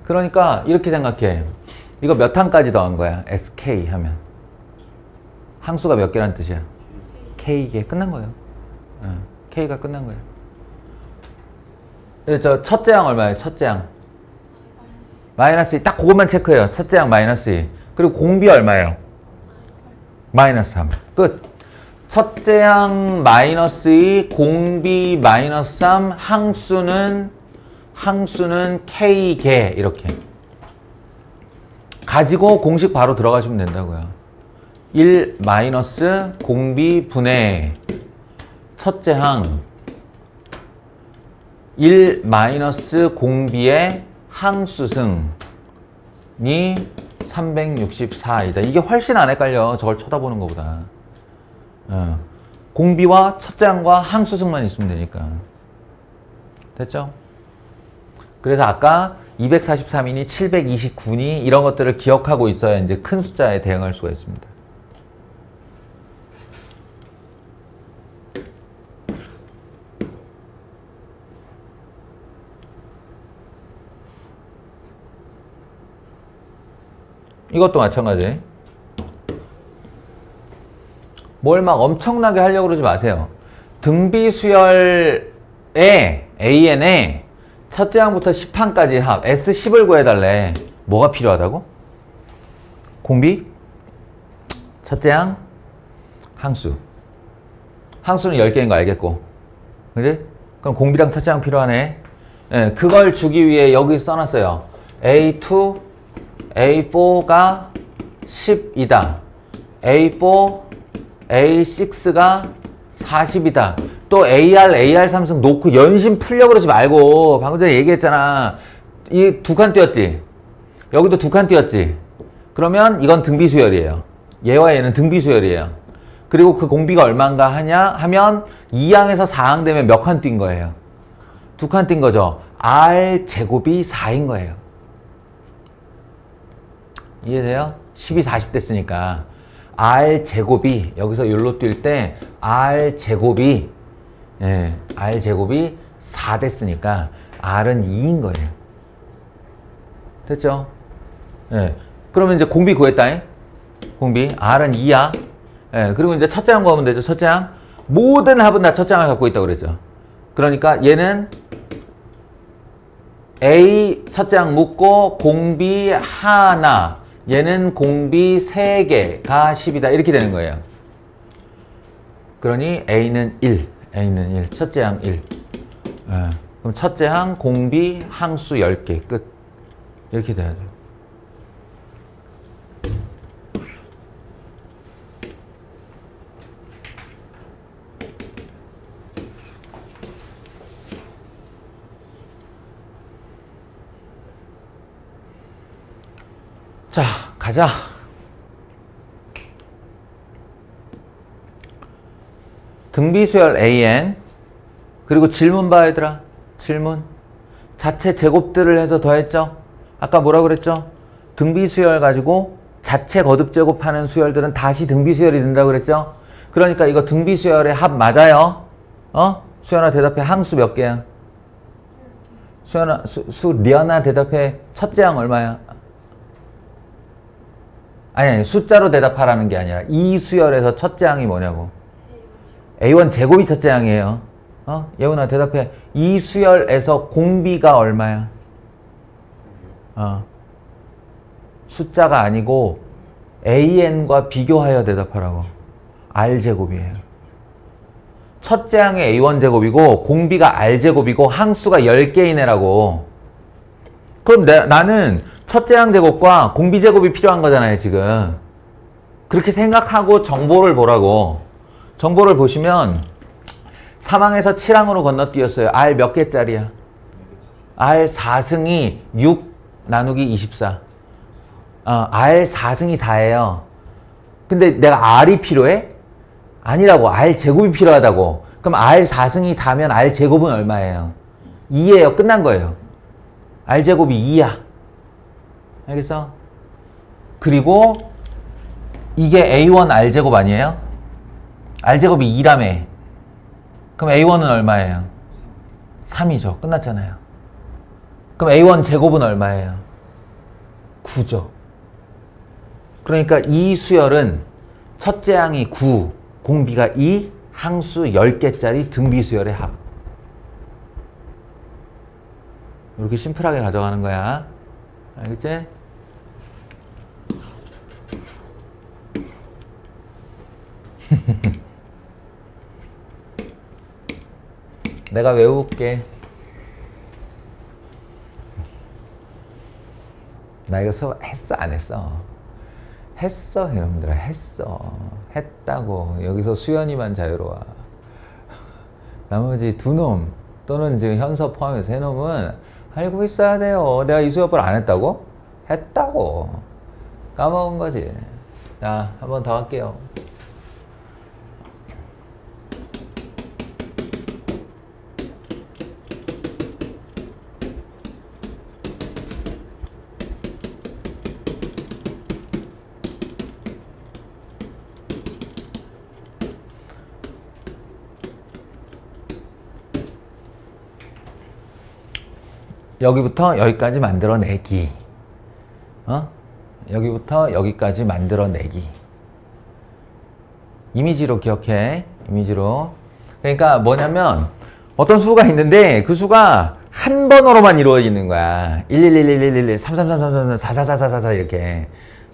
그러니까 이렇게 생각해. 이거 몇 항까지 더한 거야? SK 하면. 항수가 몇 개란 뜻이야? K개. 끝난 거예요. K가 끝난 거예요. 저 첫째 항 얼마예요? 첫째 항. 마이너스 2. 딱 그것만 체크해요. 첫째 항 마이너스 2. 그리고 공비 얼마예요? 마이너스 3. 끝. 첫째 항 마이너스 2, 공비 마이너스 3, 항수는 K개. 이렇게. 가지고 공식 바로 들어가시면 된다고요. 1 마이너스 공비 분의 첫째 항 1 마이너스 공비의 항수승이 364이다. 이게 훨씬 안 헷갈려. 저걸 쳐다보는 것보다. 공비와 첫째 항과 항수승만 있으면 되니까. 됐죠? 그래서 아까 243이니 729니 이런 것들을 기억하고 있어야 이제 큰 숫자에 대응할 수가 있습니다. 이것도 마찬가지. 뭘 막 엄청나게 하려고 그러지 마세요. 등비수열의 AN에 첫째 항부터 10항까지 합 S10을 구해달래. 뭐가 필요하다고? 공비, 첫째 항, 항수. 항수는 10개인 거 알겠고. 그지? 그럼 공비랑 첫째 항 필요하네. 그걸 주기 위해 여기 써놨어요. A2, A4가 10이다. A4 A6가 40이다. 또 AR 3승 놓고 연신 풀려 그러지 말고 방금 전에 얘기했잖아. 이 두 칸 띄었지? 여기도 두 칸 띄었지? 그러면 이건 등비수열이에요. 얘와 얘는 등비수열이에요. 그리고 그 공비가 얼마인가 하면 2항에서 4항 되면 몇 칸 뛴 거예요? 두 칸 뛴 거죠. R 제곱이 4인 거예요. 이해돼요? 12, 40 됐으니까 R 제곱이 여기서 여기로 뛸 때 R 제곱이 R 제곱이 4 됐으니까 R은 2인 거예요. 됐죠? 그러면 이제 공비 구했다. 공비 R은 2야. 그리고 이제 첫째 항 구하면 되죠. 첫째 항 모든 합은 다 첫째 항을 갖고 있다고 그랬죠. 그러니까 얘는 A 첫째 항 묻고 공비 하나, 얘는 공비 3개가 10이다. 이렇게 되는 거예요. 그러니 A는 1. 첫째 항 1. 그럼 첫째 항 공비 항수 10개 끝. 이렇게 돼야죠. 자, 가자. 등비수열 AN 그리고 질문 봐 얘들아. 질문. 자체 제곱들을 해서 더했죠. 아까 뭐라 그랬죠? 등비수열 가지고 자체 거듭 제곱하는 수열들은 다시 등비수열이 된다고 그랬죠? 그러니까 이거 등비수열의 합 맞아요? 수연아 대답해. 항수 몇 개야? 수연아, 수련아 대답해. 첫째 항 얼마야? 아니, 숫자로 대답하라는 게 아니라 이 수열에서 첫째 항이 뭐냐고. A1 제곱이 첫째 항이에요. 예훈아 대답해. 이 수열에서 공비가 얼마야? 숫자가 아니고 AN과 비교하여 대답하라고. R제곱이에요. 첫째 항이 A1 제곱이고 공비가 R제곱이고 항수가 10개인 애라고. 그럼 나는 첫째 항 제곱과 공비 제곱이 필요한 거잖아요, 지금. 그렇게 생각하고 정보를 보라고. 정보를 보시면 3항에서 7항으로 건너뛰었어요. R 몇 개짜리야? R 4승이 6 나누기 24. R 4승이 4예요. 근데 내가 R이 필요해? 아니라고. R 제곱이 필요하다고. 그럼 R 4승이 4면 R 제곱은 얼마예요? 2예요. 끝난 거예요. R 제곱이 2야. 알겠어? 그리고 이게 A1 R 제곱 아니에요? R 제곱이 2라며. 그럼 A1은 얼마예요? 3이죠. 끝났잖아요. 그럼 A1 제곱은 얼마예요? 9죠. 그러니까 이 수열은 첫째 항이 9, 공비가 2, 항수 10개짜리 등비수열의 합. 이렇게 심플하게 가져가는 거야. 알겠지? 내가 외울게. 나 이거 수업 했어 안 했어? 했어 여러분들아. 했어. 했다고. 여기서 수연이만 자유로워. 나머지 두 놈 또는 지금 현서 포함해서 세 놈은 알고 있어야 돼요. 내가 이 수업을 안 했다고? 했다고. 까먹은 거지. 자, 한 번 더 할게요. 여기부터 여기까지 만들어내기. 여기부터 여기까지 만들어내기. 이미지로 기억해. 이미지로. 그러니까 뭐냐면 어떤 수가 있는데 그 수가 한 번호로만 이루어지는 거야. 1111111 333333 444444 이렇게.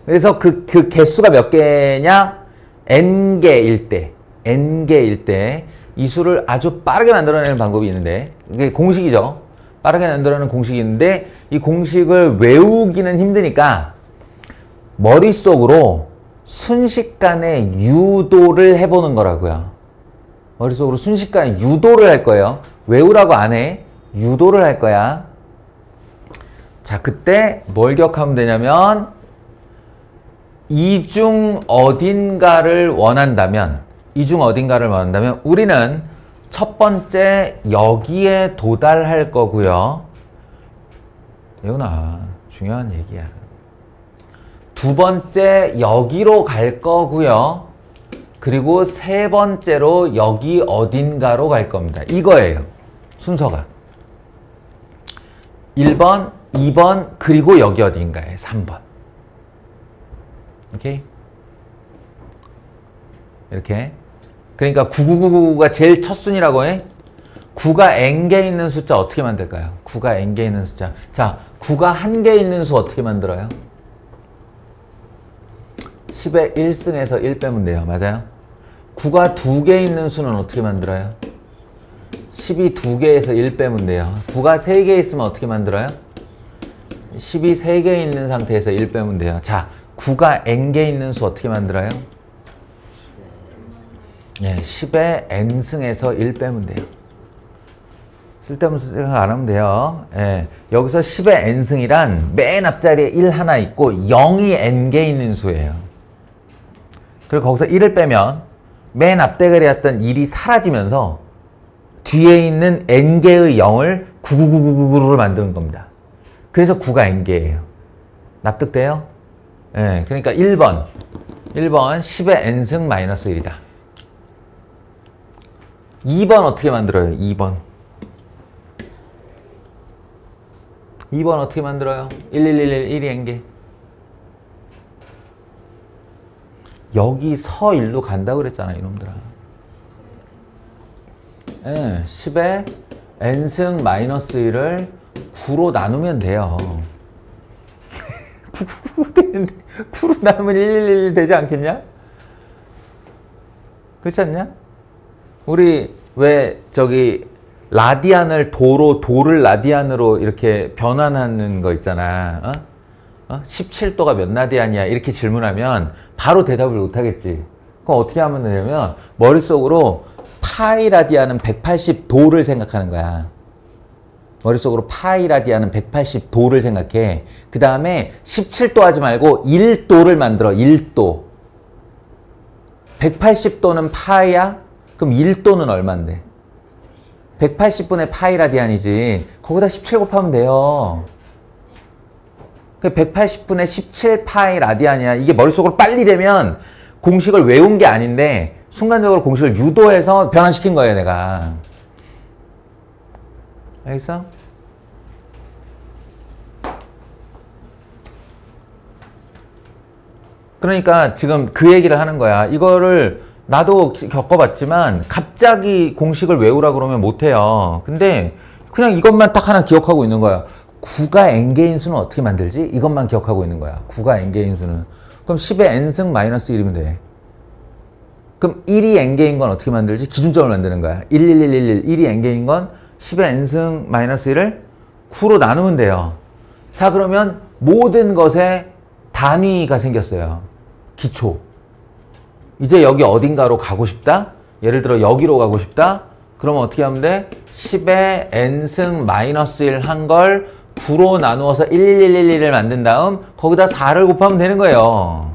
그래서 그 개수가 몇 개냐? n개일 때. n개일 때 이 수를 아주 빠르게 만들어내는 방법이 있는데 이게 공식이죠. 빠르게 만들어내는 공식이 있는데 이 공식을 외우기는 힘드니까 머릿속으로 순식간에 유도를 해보는 거라고요. 머릿속으로 순식간에 유도를 할 거예요. 외우라고 안 해. 유도를 할 거야. 자, 그때 뭘 기억하면 되냐면 이중 어딘가를 원한다면 우리는 첫 번째 여기에 도달할 거고요. 예훈아, 중요한 얘기야. 두 번째 여기로 갈 거고요. 그리고 세 번째로 여기 어딘가로 갈 겁니다. 이거예요. 순서가. 1번, 2번, 그리고 여기 어딘가에 3번. 오케이? 이렇게. 그러니까 9999가 제일 첫 순이라고 해. 9가 n개 있는 숫자 어떻게 만들까요? 9가 n개 있는 숫자. 자, 9가 1개 있는 수 어떻게 만들어요? 10의 1승에서 1 빼면 돼요. 맞아요? 9가 2개 있는 수는 어떻게 만들어요? 10이 2개에서 1 빼면 돼요. 9가 3개 있으면 어떻게 만들어요? 10이 3개 있는 상태에서 1 빼면 돼요. 자, 9가 n개 있는 수 어떻게 만들어요? 예, 10의 n승에서 1 빼면 돼요. 쓸데없는 생각 안 하면 돼요. 예, 여기서 10의 n승이란 맨 앞자리에 1 하나 있고 0이 n개 있는 수예요. 그리고 거기서 1을 빼면 맨 앞대가리에 왔던 1이 사라지면서 뒤에 있는 n개의 0을 99999로 만드는 겁니다. 그래서 9가 n개예요. 납득돼요? 예, 그러니까 1번 10의 n승 마이너스 1이다. 2번 어떻게 만들어요? 2번 어떻게 만들어요? 1111 1이 n개. 여기 서 1로 간다고 그랬잖아, 이놈들아. 예, 10의 n승 마이너스 1을 9로 나누면 돼요. 999 되는데 9로 나누면 1111 되지 않겠냐? 그렇지 않냐? 우리 왜 저기 라디안을 도를 라디안으로 이렇게 변환하는 거 있잖아. 17도가 몇 라디안이야? 이렇게 질문하면 바로 대답을 못 하겠지. 그럼 어떻게 하면 되냐면 머릿속으로 파이 라디안은 180도를 생각하는 거야. 머릿속으로 파이 라디안은 180도를 생각해. 그 다음에 17도 하지 말고 1도를 만들어. 1도. 180도는 파이야? 그럼 1도는 얼만데? 180분의 파이 라디안이지. 거기다 17 곱하면 돼요. 180분의 17 파이 라디안이야. 이게 머릿속으로 빨리 되면 공식을 외운 게 아닌데 순간적으로 공식을 유도해서 변환시킨 거예요, 내가. 알겠어? 그러니까 지금 그 얘기를 하는 거야. 이거를 나도 겪어봤지만 갑자기 공식을 외우라 그러면 못해요. 근데 그냥 이것만 딱 하나 기억하고 있는 거야. 9가 n개인 수는 어떻게 만들지? 이것만 기억하고 있는 거야. 9가 n개인 수는. 그럼 10의 n승 마이너스 1이면 돼. 그럼 1이 n개인 건 어떻게 만들지? 기준점을 만드는 거야. 1이 n개인 건 10의 n승 마이너스 1을 9로 나누면 돼요. 자, 그러면 모든 것에 단위가 생겼어요. 기초. 이제 여기 어딘가로 가고 싶다? 예를 들어 여기로 가고 싶다? 그러면 어떻게 하면 돼? 10의 n승 마이너스 1 한 걸 9로 나누어서 11111을 만든 다음 거기다 4를 곱하면 되는 거예요.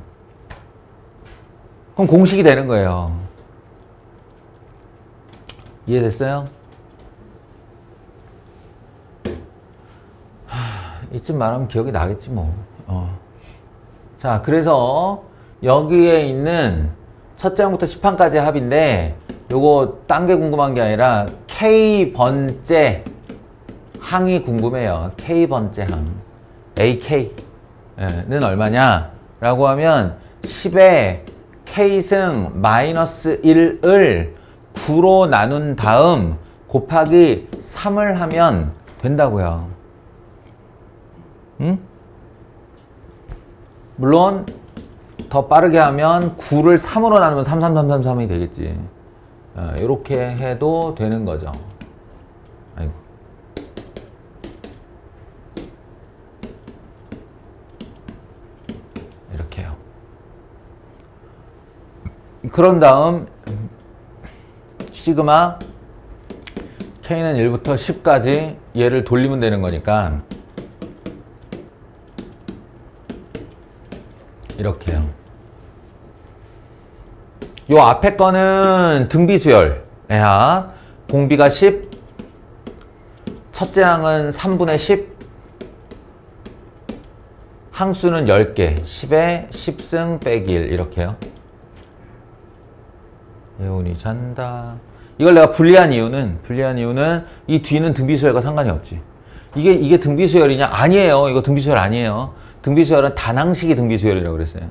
그럼 공식이 되는 거예요. 이해됐어요? 이쯤 말하면 기억이 나겠지 뭐. 자, 그래서 여기에 있는 첫째 항부터 10항까지 합인데 요거 딴 게 궁금한 게 아니라 K번째 항이 궁금해요. K번째 항. AK는 얼마냐? 라고 하면 10의 K승 마이너스 1을 9로 나눈 다음 곱하기 3을 하면 된다고요. 응? 물론 더 빠르게 하면 9를 3으로 나누면 33333이 되겠지. 이렇게 해도 되는 거죠. 아이고. 이렇게요. 그런 다음 시그마 K는 1부터 10까지 얘를 돌리면 되는 거니까 이렇게요. 요 앞에 거는 등비수열 애합 공비가 10, 첫째 항은 3분의 10, 항수는 10개, 10에 10승 빼기 1 이렇게요. 예온이 잔다. 이걸 내가 분리한 이유는 이 뒤는 등비수열과 상관이 없지. 이게 등비수열이냐? 아니에요. 이거 등비수열 아니에요. 등비수열은 단항식이 등비수열이라고 그랬어요.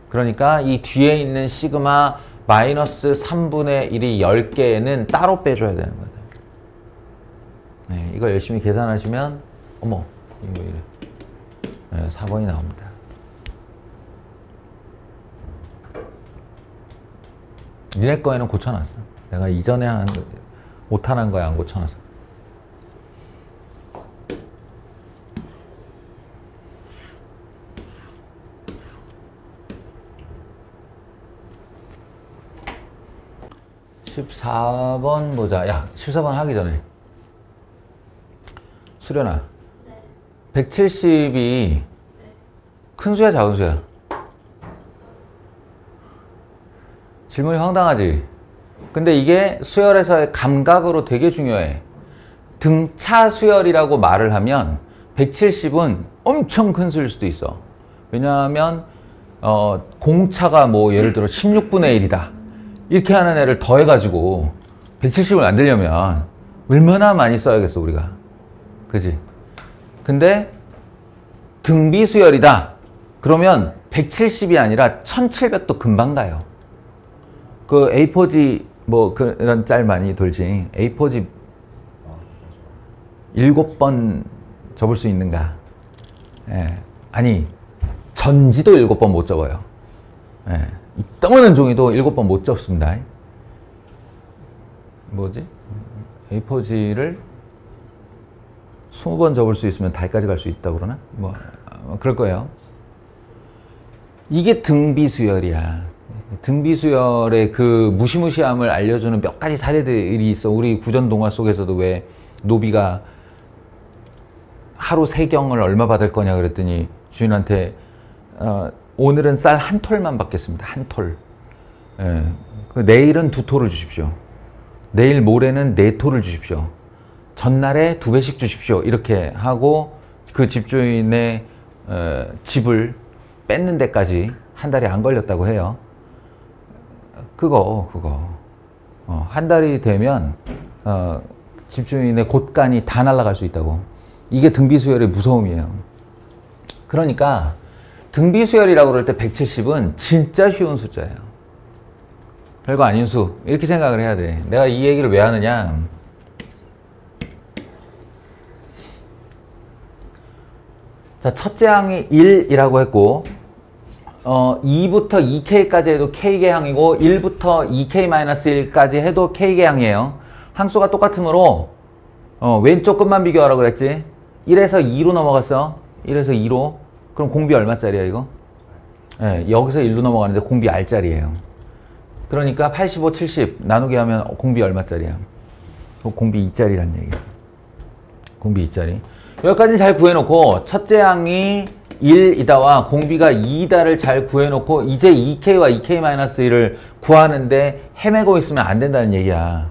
그러니까 이 뒤에 있는 시그마 마이너스 3분의 1이 10개는 따로 빼줘야 되는 거다. 네, 이거 열심히 계산하시면 어머 이거 이래. 네, 4번이 나옵니다. 니네 거에는 고쳐놨어. 내가 이전에 오탄한 거에 안 고쳐놨어. (14번) 보자. 야 14번 하기 전에 수련아, 네. 170이 네. 큰 수야 작은 수야? 질문이 황당하지? 근데 이게 수열에서의 감각으로 되게 중요해. 등차 수열이라고 말을 하면 170은 엄청 큰 수일 수도 있어. 왜냐하면 공차가 뭐 예를 들어 16분의 1이다 이렇게 하는 애를 더해가지고 170을 만들려면 얼마나 많이 써야겠어 우리가. 그지? 근데 등비수열이다 그러면 170이 아니라 1700도 금방 가요. 그 A4G 뭐 그런 짤 많이 돌지. A4G 7번 접을 수 있는가? 예. 아니 전지도 7번 못 접어요. 예. 이 떠무는 종이도 7번 못 접습니다. 뭐지? A4G를 20번 접을 수 있으면 달까지 갈 수 있다고 그러나? 뭐 그럴 거예요. 이게 등비수열이야. 등비수열의 그 무시무시함을 알려주는 몇 가지 사례들이 있어. 우리 구전 동화 속에서도 왜 노비가 하루 3경을 얼마 받을 거냐 그랬더니 주인한테 오늘은 쌀 1톨만 받겠습니다. 1톨. 예. 내일은 2톨을 주십시오. 내일 모레는 4톨을 주십시오. 전날에 2배씩 주십시오. 이렇게 하고 그 집주인의 집을 뺏는 데까지 한 달이 안 걸렸다고 해요. 그거 한 달이 되면 집주인의 곳간이 다 날아갈 수 있다고. 이게 등비수열의 무서움이에요. 그러니까 등비수열이라고 그럴 때 170은 진짜 쉬운 숫자예요. 별거 아닌 수 이렇게 생각을 해야 돼. 내가 이 얘기를 왜 하느냐, 자 첫째 항이 1이라고 했고 2부터 2K까지 해도 K계항이고 1부터 2K-1까지 해도 K계항이에요. 항수가 똑같으므로 왼쪽 끝만 비교하라고 그랬지. 1에서 2로 넘어갔어. 1에서 2로. 그럼 공비 얼마짜리야 이거? 네, 여기서 1로 넘어가는데 공비 R짜리예요. 그러니까 85, 70 나누게 하면 공비 얼마짜리야? 공비 2짜리란 얘기야. 공비 2짜리. 여기까지는 잘 구해놓고 첫째 항이 1이다와 공비가 2이다를 잘 구해놓고 이제 2K와 2K-1을 구하는데 헤매고 있으면 안 된다는 얘기야.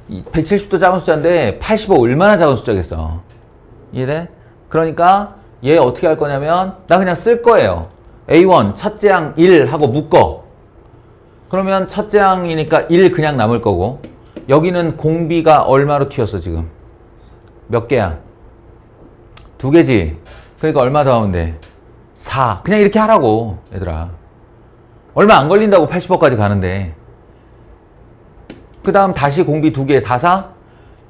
170도 작은 숫자인데 85 얼마나 작은 숫자겠어. 이해돼? 그러니까 얘 어떻게 할 거냐면 나 그냥 쓸 거예요. A1 첫째 항 1 하고 묶어. 그러면 첫째 항이니까 1 그냥 남을 거고 여기는 공비가 얼마로 튀었어 지금? 몇 개야? 2개지? 그러니까 얼마 더 하면 돼? 4. 그냥 이렇게 하라고 얘들아. 얼마 안 걸린다고 80호까지 가는데. 그 다음 다시 공비 2개 4, 4?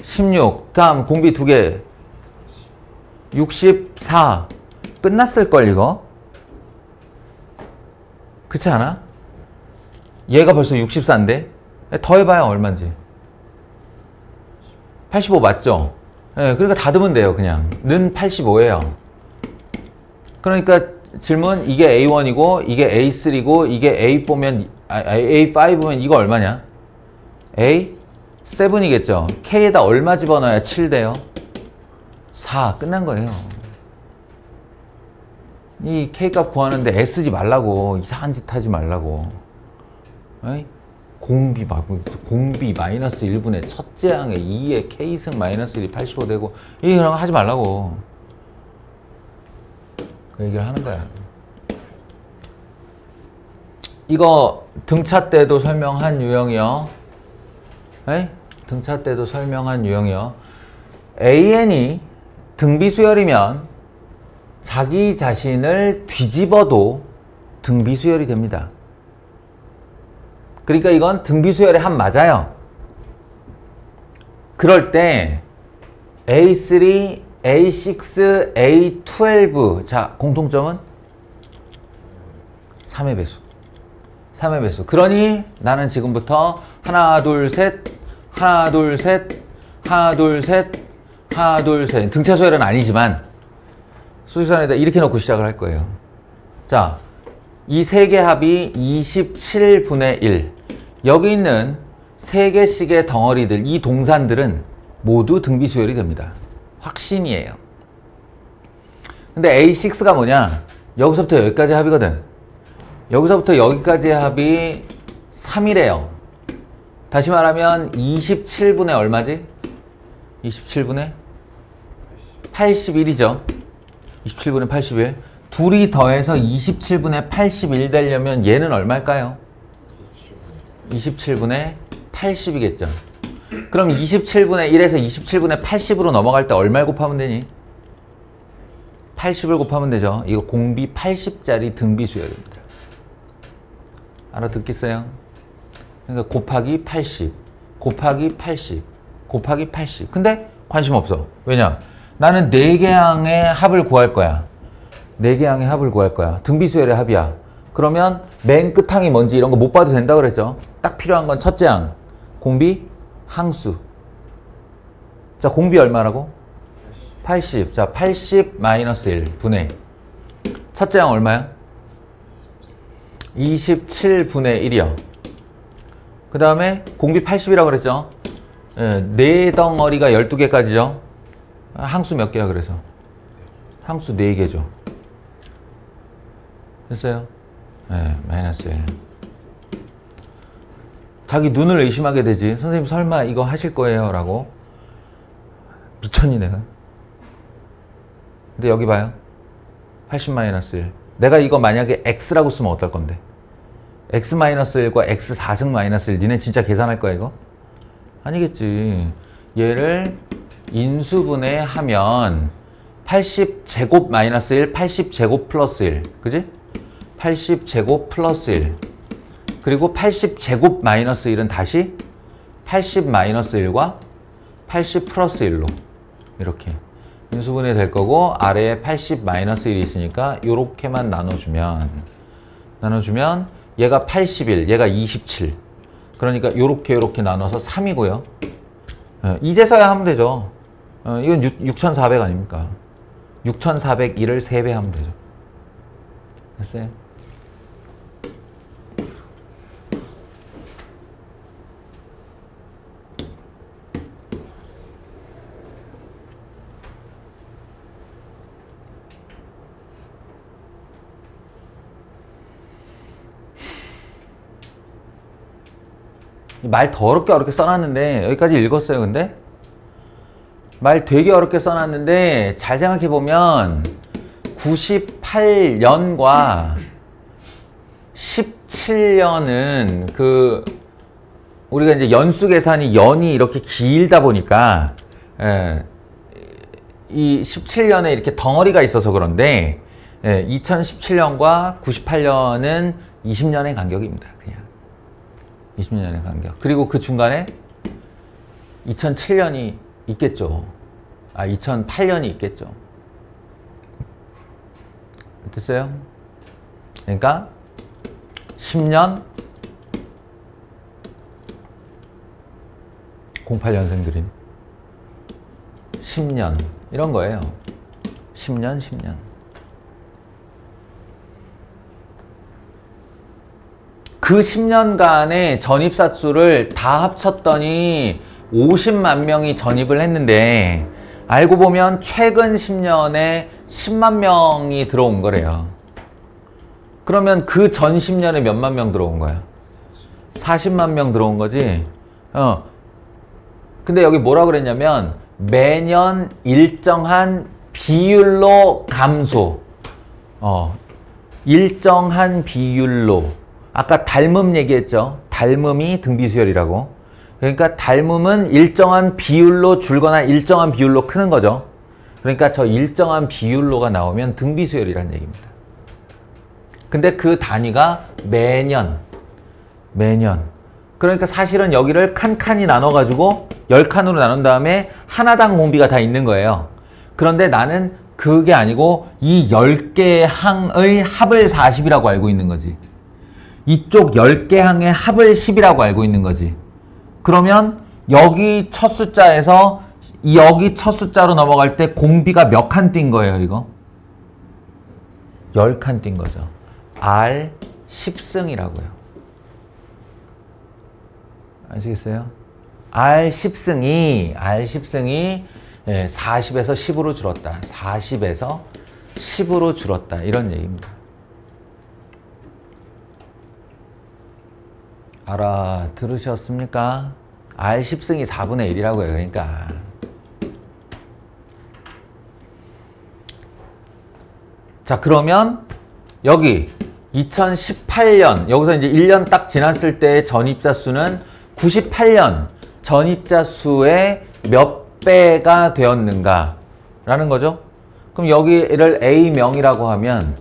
16. 다음 공비 2개 64. 끝났을걸 이거? 그렇지 않아? 얘가 벌써 64인데? 더해봐야 얼마인지. 85 맞죠? 네, 그러니까 닫으면 돼요 그냥. 는 85예요. 그러니까 질문, 이게 A1이고 이게 A3고 이게 A4면 A5면 이거 얼마냐? A7이겠죠. K에다 얼마 집어넣어야 7 돼요? 4. 끝난 거예요. 이 K값 구하는데 애쓰지 말라고. 이상한 짓 하지 말라고. 에이? 공비 마이너스 1분의 첫째 항에 2에 K승 마이너스 1이 85 되고 이런 거 하지 말라고. 그 얘기를 하는 거야. 이거 등차 때도 설명한 유형이요. 에이? 등차 때도 설명한 유형이요. AN이 등비수열이면 자기 자신을 뒤집어도 등비수열이 됩니다. 그러니까 이건 등비수열의 합 맞아요. 그럴 때 A3, A6, A12 자 공통점은 3의 배수. 3의 배수. 그러니 나는 지금부터 하나 둘 셋 하나 둘 셋 하나 둘 셋 하나 둘 셋 등차수열은 아니지만 수직선에다 이렇게 놓고 시작을 할 거예요. 자, 이 세 개 합이 27분의 1. 여기 있는 세 개씩의 덩어리들, 이 동산들은 모두 등비수열이 됩니다. 확신이에요. 근데 A6가 뭐냐? 여기서부터 여기까지 합이거든. 여기서부터 여기까지의 합이 3이래요. 다시 말하면 27분의 얼마지? 27분의 81이죠. 27분의 81. 둘이 더해서 27분의 81 되려면 얘는 얼마일까요? 27분의 80이겠죠. 그럼 27분의 1에서 27분의 80으로 넘어갈 때 얼마를 곱하면 되니? 80을 곱하면 되죠. 이거 공비 80짜리 등비수열입니다. 알아듣겠어요? 그러니까 곱하기 80, 곱하기 80, 곱하기 80. 근데 관심 없어. 왜냐? 나는 4개 항의 합을 구할 거야. 4개 항의 합을 구할 거야. 등비수열의 합이야. 그러면 맨 끝항이 뭔지 이런 거 못 봐도 된다고 그랬죠. 딱 필요한 건 첫째 항. 공비 항수. 자, 공비 얼마라고? 80. 자, 80 마이너스 1 분의. 첫째 항 얼마야? 27분의 1이요. 그 다음에 공비 80이라고 그랬죠. 네 덩어리가 12개까지죠. 항수 몇 개야 그래서? 항수 4개죠. 됐어요? 네, 마이너스 1. 자기 눈을 의심하게 되지. 선생님 설마 이거 하실 거예요? 라고. 미쳤니 내가? 근데 여기 봐요. 80 마이너스 1. 내가 이거 만약에 x라고 쓰면 어떨 건데? x 마이너스 1과 x 4승 마이너스 1. 니네 진짜 계산할 거야 이거? 아니겠지. 얘를 인수분해 하면 80제곱 마이너스 1, 80제곱 플러스 1. 그지? 80제곱 플러스 1. 그리고 80제곱 마이너스 1은 다시 80 마이너스 1과 80 플러스 1로 이렇게 인수분해 될 거고, 아래에 80 마이너스 1이 있으니까 요렇게만 나눠주면 얘가 81, 얘가 27. 그러니까 요렇게 나눠서 3이고요. 이제서야 하면 되죠. 이건 6400 아닙니까? 6401을 3배 하면 되죠. 됐어요? 말 더럽게 어렵게 써놨는데 여기까지 읽었어요. 근데 말 되게 어렵게 써놨는데 잘 생각해보면 98년과 17년은 그 우리가 이제 연수 계산이 연이 이렇게 길다 보니까 이 17년에 이렇게 덩어리가 있어서 그런데 2017년과 98년은 20년의 간격입니다. 그냥 20년의 간격. 그리고 그 중간에 2007년이 있겠죠. 2008년이 있겠죠. 됐어요? 그러니까 10년 08년생들인 10년 이런 거예요. 10년 그 10년간의 전입사 수를 다 합쳤더니 50만 명이 전입을 했는데 알고 보면 최근 10년에 10만 명이 들어온 거래요. 그러면 그 전 10년에 몇만 명 들어온 거야? 40만 명 들어온 거지. 근데 여기 뭐라 그랬냐면 매년 일정한 비율로 감소. 일정한 비율로. 아까 닮음 얘기했죠. 닮음이 등비수열이라고. 그러니까 닮음은 일정한 비율로 줄거나 일정한 비율로 크는 거죠. 그러니까 저 일정한 비율로가 나오면 등비수열이라는 얘기입니다. 근데 그 단위가 매년. 그러니까 사실은 여기를 칸칸이 나눠가지고 10칸으로 나눈 다음에 하나당 공비가 다 있는 거예요. 그런데 나는 그게 아니고 이 10개의 항의 합을 40이라고 알고 있는 거지. 이쪽 10개 항의 합을 10이라고 알고 있는 거지. 그러면 여기 첫 숫자에서 여기 첫 숫자로 넘어갈 때 공비가 몇 칸 뛴 거예요, 이거? 10칸 뛴 거죠. R 10승이라고요. 아시겠어요? R 10승이 40에서 10으로 줄었다. 40에서 10으로 줄었다. 이런 얘기입니다. 알아들으셨습니까? R 10승이 4분의 1이라고요. 그러니까. 자, 그러면 여기 2018년 여기서 이제 1년 딱 지났을 때 전입자 수는 98년 전입자 수의 몇 배가 되었는가 라는 거죠. 그럼 여기를 A명이라고 하면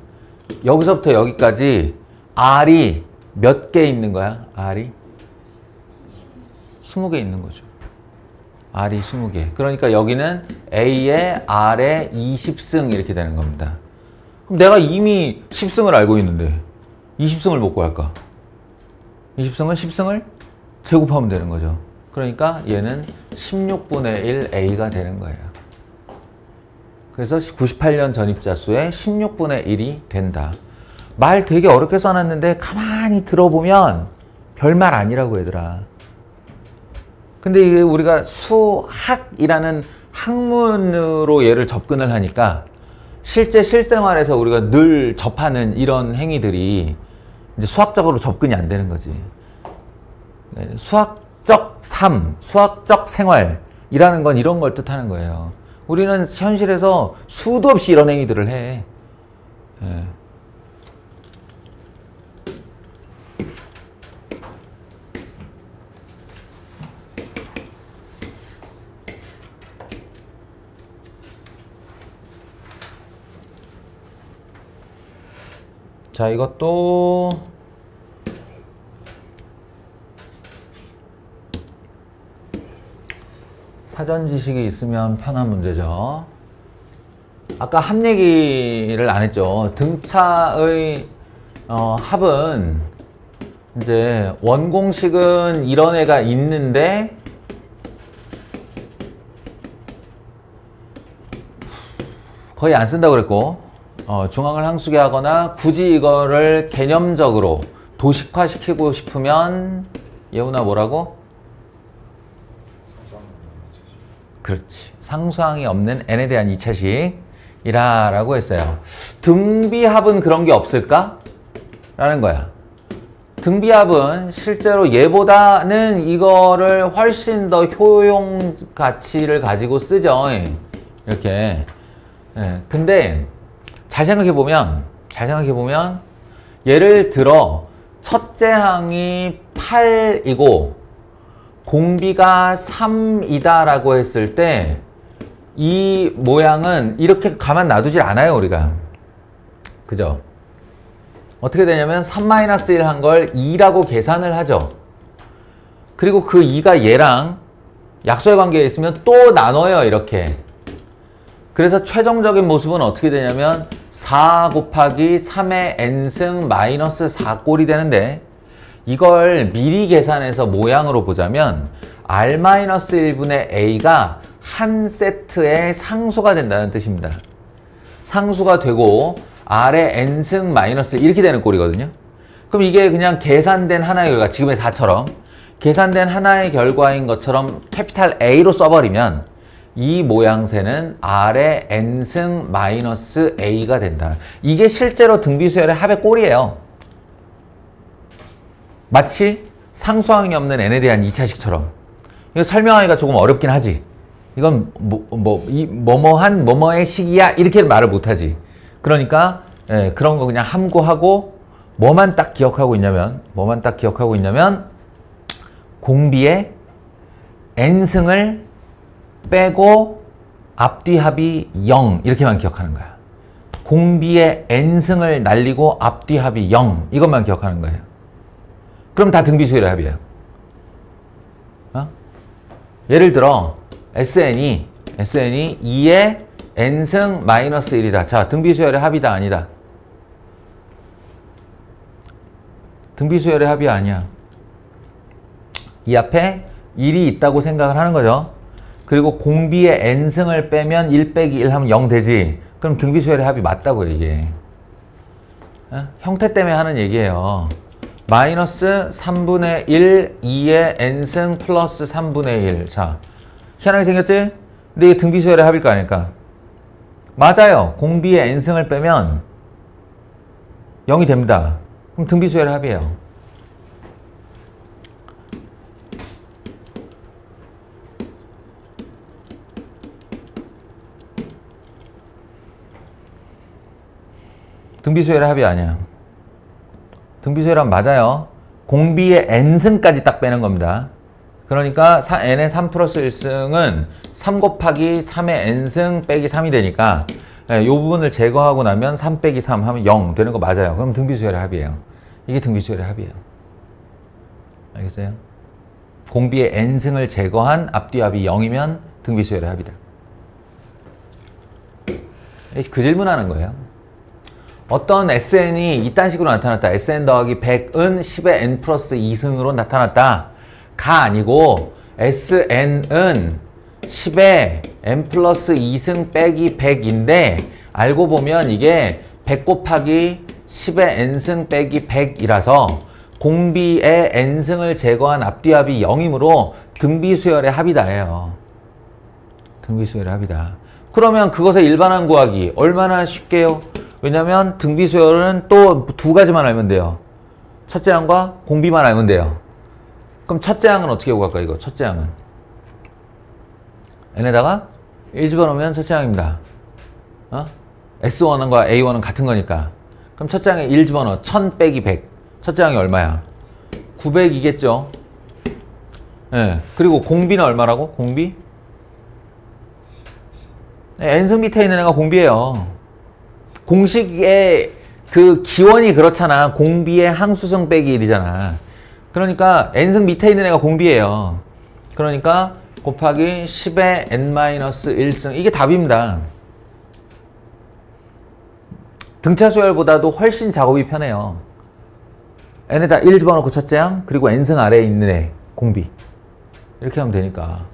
여기서부터 여기까지 R이 몇 개 있는 거야? R이? 20개 있는 거죠. R이 20개. 그러니까 여기는 A에 R에 20승 이렇게 되는 겁니다. 그럼 내가 이미 10승을 알고 있는데 20승을 못 구할까? 20승은 10승을 제곱하면 되는 거죠. 그러니까 얘는 16분의 1 A가 되는 거예요. 그래서 98년 전입자 수의 16분의 1이 된다. 말 되게 어렵게 써놨는데 가만히 들어보면 별말 아니라고 얘들아. 근데 이게 우리가 수학이라는 학문으로 얘를 접근을 하니까 실제 실생활에서 우리가 늘 접하는 이런 행위들이 이제 수학적으로 접근이 안 되는 거지. 수학적 삶, 수학적 생활이라는 건 이런 걸 뜻하는 거예요. 우리는 현실에서 수도 없이 이런 행위들을 해. 자, 이것도 사전 지식이 있으면 편한 문제죠. 아까 합 얘기를 안 했죠. 등차의 합은 이제 원공식은 이런 애가 있는데 거의 안 쓴다고 그랬고 중앙을 항수게 하거나 굳이 이거를 개념적으로 도식화시키고 싶으면 예훈아 뭐라고? 그렇지. 상수항이 없는 n에 대한 2차식이라고 했어요. 등비합은 그런 게 없을까? 라는 거야. 등비합은 실제로 얘보다는 이거를 훨씬 더 효용 가치를 가지고 쓰죠. 이렇게. 근데 잘 생각해보면 예를 들어 첫째 항이 8이고 공비가 3이다 라고 했을 때 이 모양은 이렇게 가만 놔두질 않아요, 우리가. 그죠? 어떻게 되냐면 3-1 한 걸 2라고 계산을 하죠. 그리고 그 2가 얘랑 약수의 관계에 있으면 또 나눠요, 이렇게. 그래서 최종적인 모습은 어떻게 되냐면 4 곱하기 3의 n승 마이너스 4꼴이 되는데 이걸 미리 계산해서 모양으로 보자면 R-1분의 A가 한 세트의 상수가 된다는 뜻입니다. 상수가 되고 R의 n승 마이너스 이렇게 되는 꼴이거든요. 그럼 이게 그냥 계산된 하나의 결과, 지금의 4처럼 계산된 하나의 결과인 것처럼 캐피탈 A로 써버리면 이 모양새는 R의 N승 마이너스 A가 된다. 이게 실제로 등비수열의 합의 꼴이에요. 마치 상수항이 없는 n에 대한 2차식처럼. 이거 설명하기가 조금 어렵긴 하지. 이건 뭐뭐한 뭐뭐의 식이야 이렇게 말을 못하지. 그러니까 그런 거 그냥 함구하고 뭐만 딱 기억하고 있냐면 공비의 n승을 빼고 앞뒤 합이 0 이렇게만 기억하는 거야. 공비의 n승을 날리고 앞뒤 합이 0 이것만 기억하는 거예요. 그럼 다 등비수열의 합이에요. 예를 들어 SN이 2의 n승 마이너스 1이다. 자, 등비수열의 합이다 아니다? 등비수열의 합이 아니야. 이 앞에 1이 있다고 생각을 하는 거죠. 그리고 공비의 n승을 빼면 1 빼기 1 하면 0 되지. 그럼 등비수열의 합이 맞다고요, 이게. 형태 때문에 하는 얘기예요. 마이너스 3분의 1, 2의 n승 플러스 3분의 1. 자, 희한하게 생겼지? 근데 이게 등비수열의 합일 거 아닐까? 맞아요. 공비의 n승을 빼면 0이 됩니다. 그럼 등비수열의 합이에요. 등비수열의 합이 아니야. 등비수열의 합 맞아요. 공비의 n승까지 딱 빼는 겁니다. 그러니까 n의 3 플러스 1승은 3 곱하기 3의 n승 빼기 3이 되니까 이 부분을 제거하고 나면 3 빼기 3 하면 0 되는 거 맞아요. 그럼 등비수열의 합이에요. 이게 등비수열의 합이에요. 알겠어요? 공비의 n승을 제거한 앞뒤 합이 0이면 등비수열의 합이다. 그 질문하는 거예요. 어떤 SN이 이딴 식으로 나타났다. SN 더하기 100은 10의 n 플러스 2승으로 나타났다. 가 아니고 SN은 10의 n 플러스 2승 빼기 100인데 알고 보면 이게 100 곱하기 10의 n승 빼기 100이라서 공비의 n승을 제거한 앞뒤합이 0이므로 등비수열의 합이다예요. 등비수열의 합이다. 그러면 그것의 일반항 구하기 얼마나 쉽게요? 왜냐면 등비수열은 또 두 가지만 알면 돼요. 첫째 항과 공비만 알면 돼요. 그럼 첫째 항은 어떻게 구할까 이거? 첫째 항은 n에다가 1 집어넣으면 첫째 항입니다. S1과 A1은 같은 거니까. 그럼 첫째 항에 1 집어넣어. 1000 빼기 100. 첫째 항이 얼마야? 900이겠죠. 네. 그리고 공비는 얼마라고? 공비? n승 밑에 있는 애가 공비예요. 공식의 그 기원이 그렇잖아. 공비의 항수승 빼기 1이잖아. 그러니까 n승 밑에 있는 애가 공비예요. 그러니까 곱하기 10의 n-1승 이게 답입니다. 등차 수열보다도 훨씬 작업이 편해요. n에다 1 집어넣고 첫째 항 그리고 n승 아래에 있는 애 공비 이렇게 하면 되니까.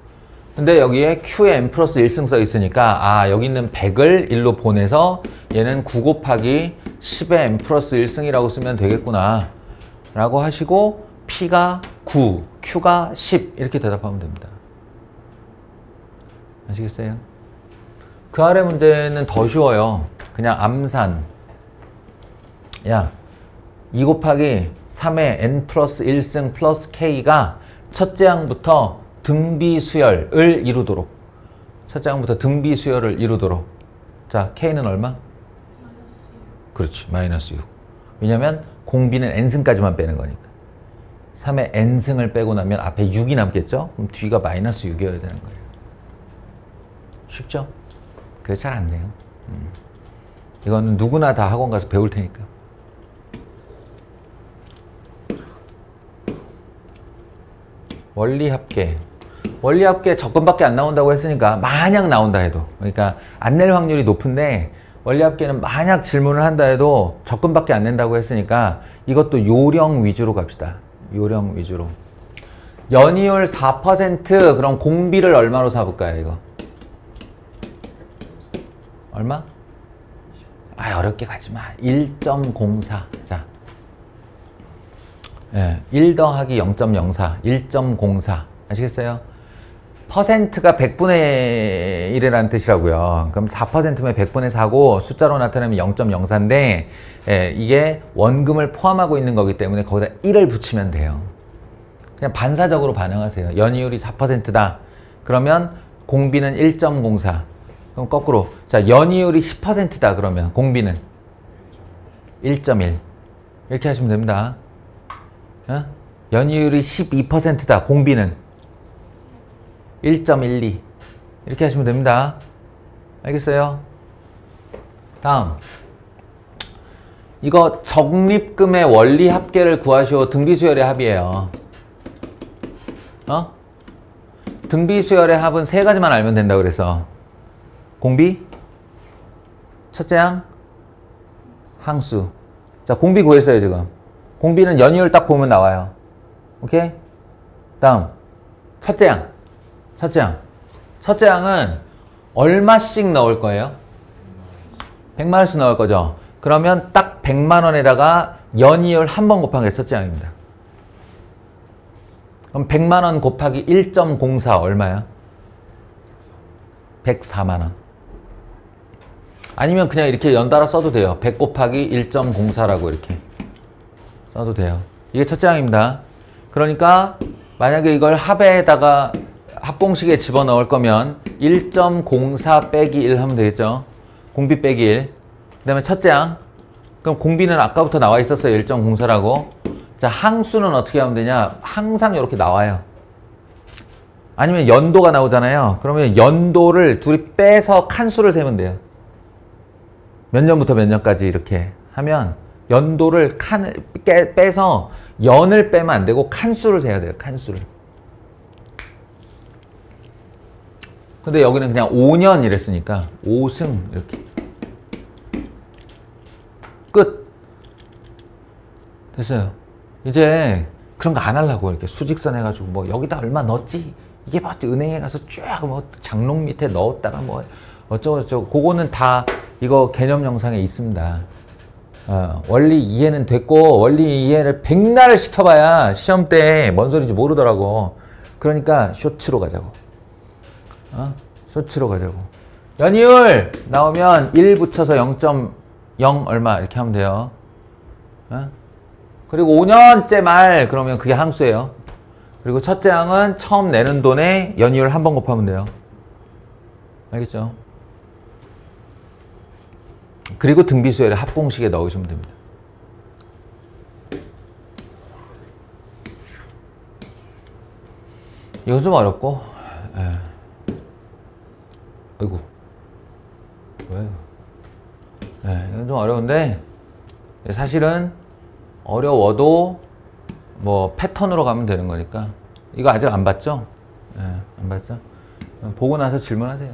근데 여기에 q에 n 플러스 1승 써 있으니까 여기 있는 100을 1로 보내서 얘는 9 곱하기 10의 n 플러스 1승이라고 쓰면 되겠구나 라고 하시고 p가 9, q가 10 이렇게 대답하면 됩니다. 아시겠어요? 그 아래 문제는 더 쉬워요. 그냥 암산. 야, 2 곱하기 3의 n 플러스 1승 플러스 k가 첫째 항부터 등비수열을 이루도록. 첫째 항부터 등비수열을 이루도록. 자, k는 얼마? 그렇지, 마이너스 6. 왜냐면 공비는 n승까지만 빼는 거니까. 3의 n승을 빼고 나면 앞에 6이 남겠죠? 그럼 뒤가 마이너스 6이어야 되는 거예요. 쉽죠? 그게 잘 안 돼요. 이거는 누구나 다 학원 가서 배울 테니까. 원리합계. 원리합계 적금밖에 안 나온다고 했으니까 만약 나온다 해도, 그러니까 안 낼 확률이 높은데 원리합계는 만약 질문을 한다 해도 적금밖에 안 낸다고 했으니까 이것도 요령 위주로 갑시다. 요령 위주로. 연이율 4% 그럼 공비를 얼마로 잡을까요 이거? 얼마? 어렵게 가지마. 1.04. 자, 예, 1 더하기 0.04, 1.04. 아시겠어요? 퍼센트가 100분의 1이라는 뜻이라고요. 그럼 4%면 100분의 4고 숫자로 나타내면 0.04인데 예, 이게 원금을 포함하고 있는 거기 때문에 거기다 1을 붙이면 돼요. 그냥 반사적으로 반영하세요. 연이율이 4%다. 그러면 공비는 1.04. 그럼 거꾸로. 자, 연이율이 10%다. 그러면 공비는 1.1. 이렇게 하시면 됩니다. 어? 연이율이 12%다. 공비는 1.12. 이렇게 하시면 됩니다. 알겠어요? 다음. 이거 적립금의 원리 합계를 구하시오. 등비수열의 합이에요. 등비수열의 합은 세 가지만 알면 된다 그래서 공비, 첫째 항, 항수. 자, 공비 구했어요 지금. 공비는 연이율 딱 보면 나와요. 오케이? 다음 첫째 항. 첫째 항은 얼마씩 넣을 거예요? 100만 원씩 넣을 거죠. 그러면 딱 100만 원에다가 연이율 한 번 곱한 게 첫째 항입니다. 그럼 100만 원 곱하기 1.04 얼마야? 104만 원. 아니면 그냥 이렇게 연달아 써도 돼요. 100 곱하기 1.04라고 이렇게 써도 돼요. 이게 첫째 항입니다. 그러니까 만약에 이걸 합에다가 합공식에 집어넣을 거면 1.04 빼기 1 하면 되겠죠. 공비 빼기 1. 그 다음에 첫째 항. 그럼 공비는 아까부터 나와 있었어요. 1.04라고. 자, 항수는 어떻게 하면 되냐? 항상 이렇게 나와요. 아니면 연도가 나오잖아요. 그러면 연도를 둘이 빼서 칸수를 세면 돼요. 몇 년부터 몇 년까지 이렇게 하면 연도를 빼서 연을 빼면 안 되고 칸수를 세야 돼요. 칸수를. 근데 여기는 그냥 5년 이랬으니까 5승 이렇게. 끝. 됐어요. 이제 그런 거 안 하려고 이렇게 수직선 해가지고 뭐 여기다 얼마 넣었지? 이게 뭐 은행에 가서 쫙 뭐 장롱 밑에 넣었다가 뭐 어쩌고저쩌고 그거는 다 이거 개념 영상에 있습니다. 원리 이해는 됐고 원리 이해를 백날을 시켜봐야 시험 때 뭔 소리인지 모르더라고. 그러니까 쇼츠로 가자고. 쇼츠로 가자고. 연이율 나오면 1 붙여서 0.0 얼마 이렇게 하면 돼요. 그리고 5년째 말 그러면 그게 항수예요. 그리고 첫째 항은 처음 내는 돈에 연이율 한 번 곱하면 돼요. 알겠죠? 그리고 등비수열의 합공식에 넣으시면 됩니다. 이건 좀 어렵고 아이고 왜요? 이건 좀 어려운데 사실은 어려워도 뭐 패턴으로 가면 되는 거니까 이거 아직 안 봤죠? 안 봤죠? 보고 나서 질문하세요.